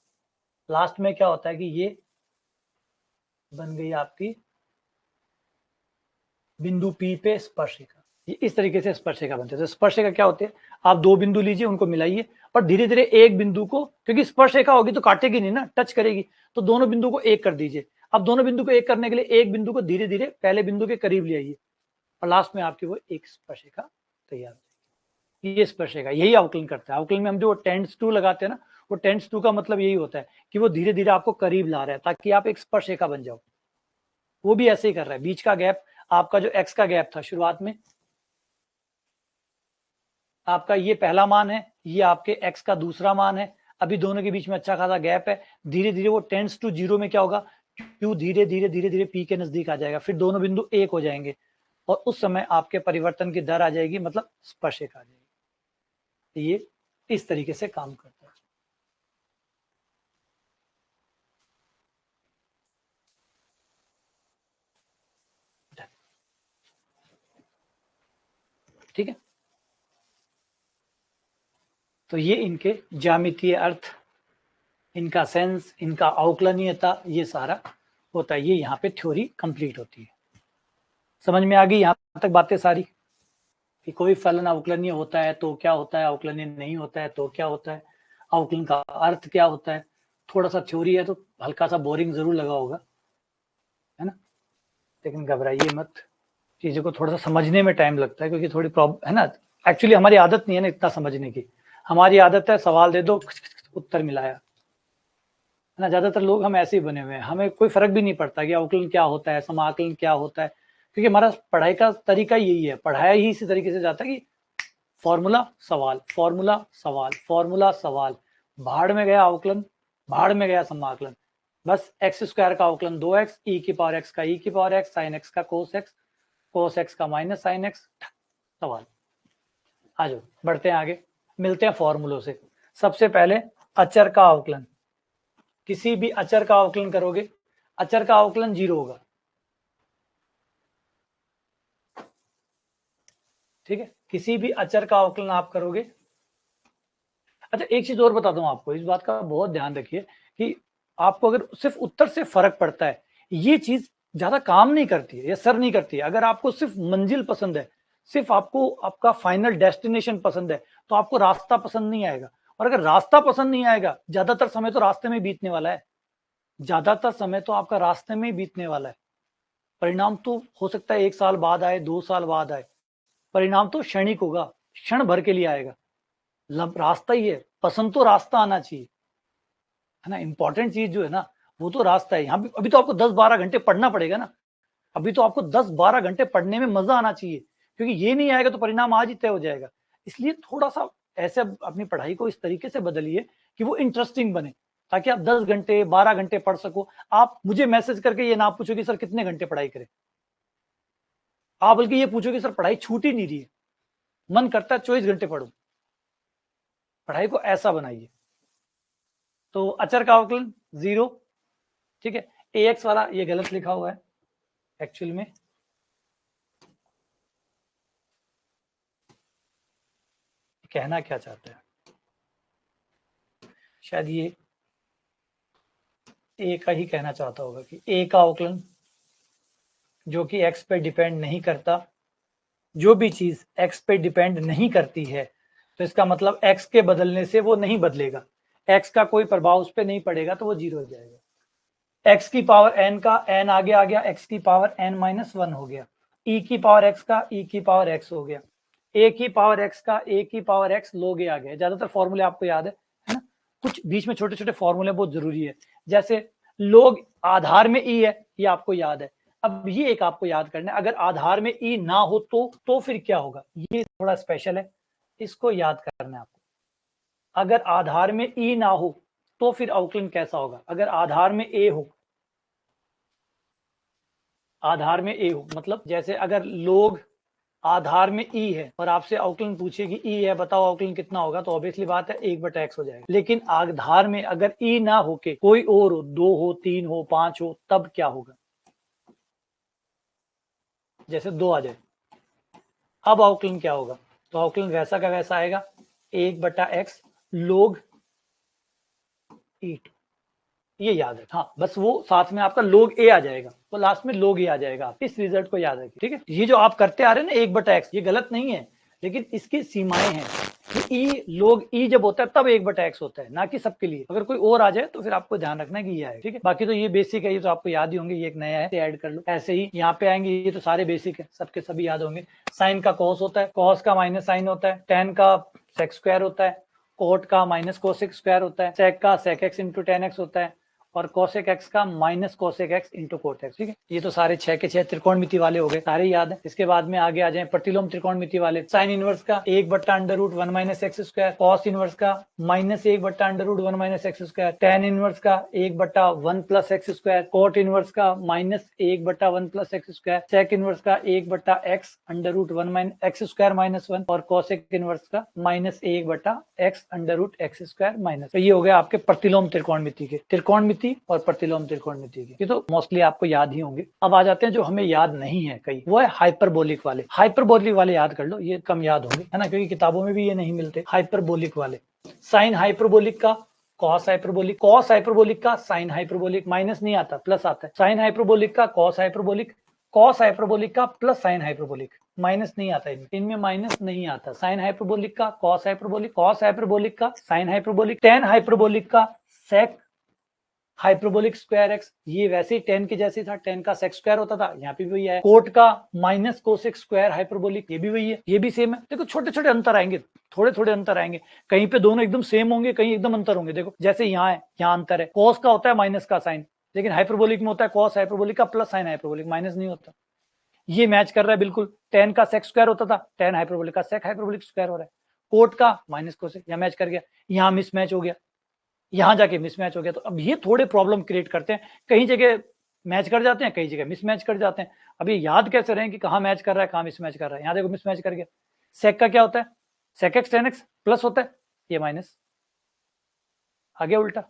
लास्ट में क्या होता है कि ये बन गई आपकी बिंदु P पे स्पर्श रेखा। ये इस तरीके से स्पर्श रेखा बनती है। तो स्पर्श रेखा क्या होती है, आप दो बिंदु लीजिए, उनको मिलाइए और धीरे धीरे एक बिंदु को, क्योंकि स्पर्श रेखा होगी तो काटेगी नहीं ना, टच करेगी, तो दोनों बिंदु को एक कर दीजिए। अब दोनों बिंदु को एक करने के लिए एक बिंदु को धीरे धीरे पहले बिंदु के करीब ले आइए और लास्ट में आपकी वो एक स्पर्श रेखा तैयार हो जाएगी। ये स्पर्श रेखा, यही अवकलन करता है। अवकलन में हम जो टेंड्स टू लगाते हैं ना, वो टेंड्स टू का मतलब यही होता है कि वो धीरे धीरे आपको करीब ला रहा है ताकि आप एक स्पर्श रेखा बन जाओ। वो भी ऐसे ही कर रहा है। बीच का गैप, आपका जो एक्स का गैप था शुरुआत में, आपका ये पहला मान है, ये आपके एक्स का दूसरा मान है, अभी दोनों के बीच में अच्छा खासा गैप है। धीरे धीरे वो टेंड्स टू 0 में क्या होगा, क्यू धीरे धीरे धीरे धीरे पी के नजदीक आ जाएगा, फिर दोनों बिंदु एक हो जाएंगे और उस समय आपके परिवर्तन की दर आ जाएगी, मतलब स्पर्श रेखा आ जाएगी। ये इस तरीके से काम करता है। ठीक है, तो ये इनके ज्यामितीय अर्थ, इनका सेंस, इनका अवकलनीयता, ये सारा होता है। ये यहाँ पे थ्योरी कंप्लीट होती है। समझ में आ गई यहाँ तक बातें सारी, कि कोई फलन अवकलनीय होता है तो क्या होता है, अवकलनीय नहीं होता है तो क्या होता है, अवकलन का अर्थ क्या होता है। थोड़ा सा थ्योरी है तो हल्का सा बोरिंग जरूर लगा होगा, है ना, लेकिन घबराइए मत, चीजों को थोड़ा सा समझने में टाइम लगता है, क्योंकि थोड़ी प्रॉब्लम है ना। एक्चुअली हमारी आदत नहीं है ना इतना समझने की, हमारी आदत है सवाल दे दो उत्तर मिलाया, है ना। ज्यादातर लोग हम ऐसे ही बने हुए हैं, हमें कोई फर्क भी नहीं पड़ता कि अवकलन क्या होता है, समाकलन क्या होता है, क्योंकि हमारा पढ़ाई का तरीका यही है, पढ़ाया ही इसी तरीके से जाता है कि फॉर्मूला सवाल, फॉर्मूला सवाल, फॉर्मूला सवाल, भाड़ में गया अवकलन, भाड़ में गया समाकलन। बस एक्स स्क्वायर का अवकलन 2x, ई की पावर एक्स का ई की पावर एक्स, साइन एक्स का कोस एक्स का माइनस साइन एक्स, सवाल। आ जाओ बढ़ते हैं आगे, मिलते हैं फॉर्मूलों से। सबसे पहले अचर का अवकलन, किसी भी अचर का अवकलन करोगे, अचर का अवकलन 0 होगा, ठीक है, किसी भी अचर का अवकलन आप करोगे। अच्छा एक चीज और बताता हूं आपको, इस बात का बहुत ध्यान रखिए कि आपको अगर सिर्फ उत्तर से फर्क पड़ता है, ये चीज ज्यादा काम नहीं करती है, ये सर नहीं करती है। अगर आपको सिर्फ मंजिल पसंद है, सिर्फ आपको आपका फाइनल डेस्टिनेशन पसंद है, तो आपको रास्ता पसंद नहीं आएगा। और अगर रास्ता पसंद नहीं आएगा, ज्यादातर समय तो रास्ते में बीतने वाला है, ज्यादातर समय तो आपका रास्ते में ही बीतने वाला है। परिणाम तो हो सकता है 1 साल बाद आए, 2 साल बाद आए, परिणाम तो क्षणिक होगा, क्षण भर के लिए आएगा। रास्ता ही है, पसंद तो रास्ता आना चाहिए, है ना। इंपॉर्टेंट चीज जो है ना, वो तो रास्ता है। यहाँ अभी तो आपको 10-12 घंटे पढ़ना पड़ेगा ना, अभी तो आपको 10-12 घंटे पढ़ने में मजा आना चाहिए, क्योंकि ये नहीं आएगा तो परिणाम आज ही तय हो जाएगा। इसलिए थोड़ा सा ऐसे अपनी पढ़ाई को इस तरीके से बदलिए कि वो इंटरेस्टिंग बने, ताकि आप 10 घंटे 12 घंटे पढ़ सको। आप मुझे मैसेज करके ये ना पूछो कि सर कितने घंटे पढ़ाई करें, आप बल्कि ये पूछो कि सर पढ़ाई छूट ही नहीं रही है, मन करता है 24 घंटे पढ़ो। पढ़ाई को ऐसा बनाइए। तो अचर का अवकलन 0, ठीक है। ax वाला ये गलत लिखा हुआ है एक्चुअल में, कहना क्या चाहते हैं, शायद ये ए का ही कहना चाहता होगा कि ए का अवकलन जो कि एक्स पे डिपेंड नहीं करता, जो भी चीज एक्स पे डिपेंड नहीं करती है, तो इसका मतलब एक्स के बदलने से वो नहीं बदलेगा, एक्स का कोई प्रभाव उस पर नहीं पड़ेगा, तो वो 0 हो जाएगा। एक्स की पावर एन का एन आगे आ गया, एक्स की पावर एन माइनस 1 हो गया, ई की पावर एक्स का ई की पावर एक्स हो गया, ए की पावर एक्स का ए की पावर एक्स लोगे आ गया। ज्यादातर फॉर्मूले आपको याद है, कुछ बीच में छोटे छोटे फॉर्मूले बहुत जरूरी है, जैसे लोग आधार में ई है, ये आपको याद है। अब ये एक आपको याद करना है, अगर आधार में ई ना हो तो फिर क्या होगा, ये थोड़ा स्पेशल है, इसको याद करना है आपको। अगर आधार में ई ना हो तो फिर अवकलन कैसा होगा, अगर आधार में ए हो, आधार में ए हो मतलब जैसे अगर लोग आधार में ई है और आपसे अवकलन पूछे कि ई है बताओ अवकलन कितना होगा, तो ऑब्वियसली बात है 1/x हो जाएगा। लेकिन आधार में अगर ई ना होके कोई और हो, 2 हो, 3 हो, 5 हो, तब क्या होगा, जैसे 2 आ जाए, अब अवकलन क्या होगा, तो अवकलन वैसा का वैसा आएगा 1/x log e2, ये याद है। हाँ बस वो साथ में आपका log a आ जाएगा, तो लास्ट में log a आ जाएगा, इस रिजल्ट को याद रखिए, ठीक है। ये जो आप करते आ रहे हैं ना 1/x, ये गलत नहीं है, लेकिन इसकी सीमाएं हैं कि ई log e जब होता है तब 1/x होता है, ना कि सबके लिए। अगर कोई और आ जाए तो फिर आपको ध्यान रखना है कि ये आए, ठीक है। बाकी तो ये बेसिक है, ये तो आपको याद ही होंगे, ये एक नया है, ऐड कर लो। ऐसे ही यहाँ पे आएंगे, ये तो सारे बेसिक है, सबके सभी याद होंगे। साइन का कॉस होता है, कॉस का माइनस साइन होता है, टेन का सेक स्क्वायर होता है, कोट का माइनस कोसेक स्क्वायर होता है, सेक का sec x into tan x होता है, और कोसेक एक्स का minus cosec x into cot x, ठीक है। ये तो सारे 6 के 6 त्रिकोणमिति वाले हो गए, सारे याद है। इसके बाद में आगे आ जाए प्रतिलोम त्रिकोणमिति वाले, साइन इनवर्स का 1/√1 minus x square, cos inverse का -1/√1 minus x square, tan inverse का 1/1 plus x square, cot inverse का -1/1 plus x square, sec inverse का 1/x√1 minus x square minus 1, और कोसेक इनवर्स का -1/x√x स्क्वायर माइनस। तो ये हो गया आपके प्रतिलोम त्रिकोणमिति के, त्रिकोणमिति और प्रतिलोम त्रिकोणमिति की, ये तो मोस्टली आपको याद ही होंगे। अब आ जाते हैं जो हमें याद नहीं है कई, वो है हाइपरबोलिक वाले। हाइपरबोलिक वाले याद कर लो, ये कम याद होंगे, है ना, क्योंकि किताबों में भी ये नहीं मिलते। हाइपरबोलिक वाले, साइन हाइपरबोलिक का कॉस हाइपरबोलिक, कॉस हाइपरबोलिक का साइन हाइपरबोलिक, माइनस नहीं आता प्लस आता है, साइन हाइपरबोलिक का कॉस हाइपरबोलिक, कॉस हाइपरबोलिक का प्लस साइन हाइपरबोलिक, माइनस नहीं आता इनमें माइनस नहीं आता। साइन हाइपरबोलिक का कॉस हाइपरबोलिक, कॉस हाइपरबोलिक का साइन हाइपरबोलिक, टेन हाइपरबोलिक का सेक हाइपरबोलिक स्क्वायर एक्स, ये वैसे ही टेन के जैसे था, टेन का सेक स्क्वायर होता था, यहाँ पे भी वही है। कोट का माइनस कोसेक स्क्वायर हाइपरबोलिक, ये भी वही है, ये भी सेम है। देखो छोटे छोटे अंतर आएंगे, थोड़े थोड़े अंतर आएंगे, कहीं पे दोनों एकदम सेम होंगे, कहीं एकदम अंतर होंगे। देखो जैसे यहाँ है, यहाँ अंतर है, कॉस का होता है माइनस का साइन, लेकिन हाइपरबोलिक में होता है कॉस हाइपरबोलिक का प्लस साइन हाइपरबोलिक, माइनस नहीं होता। ये मैच कर रहा है बिल्कुल, टेन का सेक स्क्वायर होता था, टेन हाइपरबोलिक का सेक हाइपरबोलिक स्क्वायर हो रहा है। कोट का माइनस कोसेक, यहाँ मैच कर गया, यहाँ मिस मैच हो गया, यहां जाके मिसमैच हो गया। तो अब ये थोड़े प्रॉब्लम क्रिएट करते हैं, कहीं जगह मैच कर जाते हैं, कई जगह मिसमैच कर जाते हैं। अब ये याद कैसे रहे कि कहाँ मैच कर रहा है, कहाँ मिसमैच कर रहा है। यहाँ देखो मिसमैच कर गया। सेक का क्या होता है, sec x tan x plus होता है, ये माइनस, आगे उल्टा,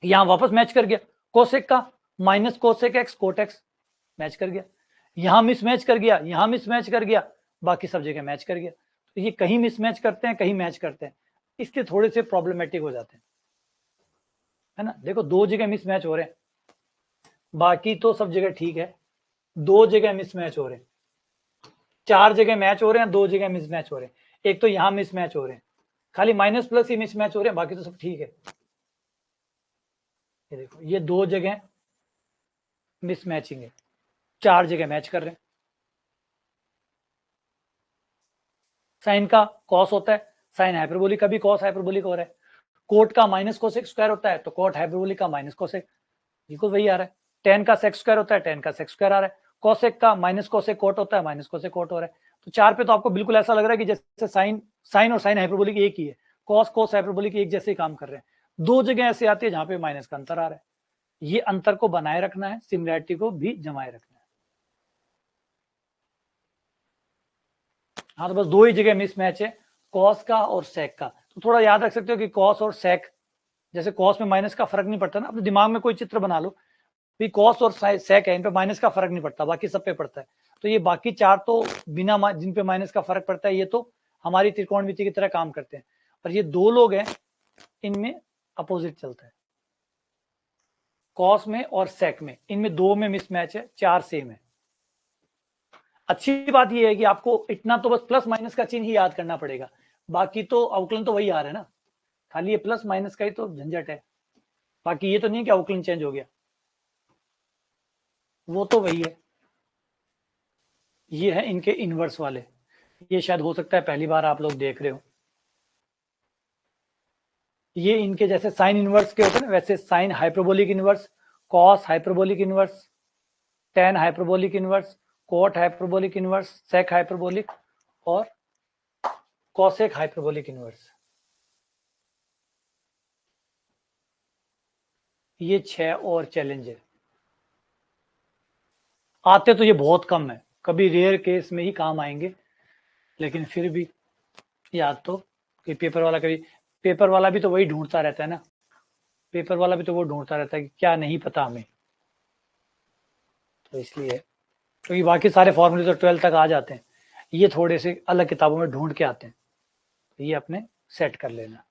यहां वापस मैच कर गया। कोसेक का minus cosec x cot x, match कर गया। यहां मिसमैच कर गया, यहां मिसमैच कर गया, बाकी सब जगह मैच कर गया। तो ये कहीं मिसमैच करते हैं, कहीं मैच करते हैं, इसके थोड़े से प्रॉब्लमेटिक हो जाते हैं, है ना। देखो दो जगह मिसमैच हो रहे हैं, बाकी तो सब जगह ठीक है, दो जगह मिसमैच हो रहे हैं, चार जगह मैच हो रहे हैं, दो जगह मिसमैच हो रहे हैं। एक तो यहां मिसमैच हो रहे हैं, खाली माइनस प्लस ही मिसमैच हो रहे हैं, बाकी तो सब ठीक है। ये देखो ये दो जगह मिसमैचिंग है, चार जगह मैच कर रहे हैं। साइन का कॉस होता है, साइन हाइपरबोलिक का भी कॉस हाइपरबोलिक हो रहा है। कोट का माइनस कोसेक स्क्वायर होता है, तो कोट हाइपरबोलिक का माइनस कोसेक, बिल्कुल वही आ रहा है। टेन का सेक स्क्वायर होता है, टेन का सेक स्क्वायर आ रहा है। कोसेक का माइनस कोसेक कोट होता है, माइनस कोसेक कोट हो रहा है। तो चार पे तो आपको बिल्कुल ऐसा लग रहा है कि जैसे साइन साइन और साइन हाइपरबोलिक एक ही है, कॉस कोस हाइपरबोलिक एक जैसे ही काम कर रहे हैं। दो जगह ऐसे आती है जहां पे माइनस का अंतर आ रहा है, ये अंतर को बनाए रखना है, सिमिलैरिटी को भी जमाए रखना है। हाँ तो बस दो ही जगह मिसमैच है, कॉस का और सेक का। तो थोड़ा याद रख सकते हो कि कॉस और सेक, जैसे कॉस में माइनस का फर्क नहीं पड़ता ना, अपने दिमाग में कोई चित्र बना लो, भी कॉस और सेक है, इन पे माइनस का फर्क नहीं पड़ता, बाकी सब पे पड़ता है। तो ये बाकी चार तो बिना जिन पे माइनस का फर्क पड़ता है, ये तो हमारी त्रिकोणमिति की तरह काम करते हैं। और ये दो लोग हैं, इनमें अपोजिट चलता है, कॉस में और सेक में, इनमें दो में मिसमैच है, चार सेम है। अच्छी बात यह है कि आपको इतना तो बस प्लस माइनस का चिन्ह ही याद करना पड़ेगा, बाकी तो अवकलन तो वही आ रहा है ना, खाली ये प्लस माइनस का ही तो झंझट है। बाकी ये तो नहीं कि अवकलन चेंज हो गया, वो तो वही है। ये है इनके इनवर्स वाले, ये शायद हो सकता है पहली बार आप लोग देख रहे हो। ये इनके जैसे साइन इनवर्स के होते हैं ना, वैसे sine hyperbolic inverse, cos hyperbolic inverse, tan hyperbolic inverse, cot hyperbolic inverse, sec hyperbolic और कॉसेक हाइपरबोलिक इनवर्स। ये 6 और चैलेंज है। आते तो ये बहुत कम है, कभी रेयर केस में ही काम आएंगे, लेकिन फिर भी याद तो कि पेपर वाला भी तो वही ढूंढता रहता है ना, पेपर वाला भी तो वो ढूंढता रहता है कि क्या नहीं पता हमें, तो इसलिए क्योंकि बाकी सारे फॉर्मूले तो 12 तक आ जाते हैं, ये थोड़े से अलग किताबों में ढूंढ के आते हैं, तो ये अपने सेट कर लेना।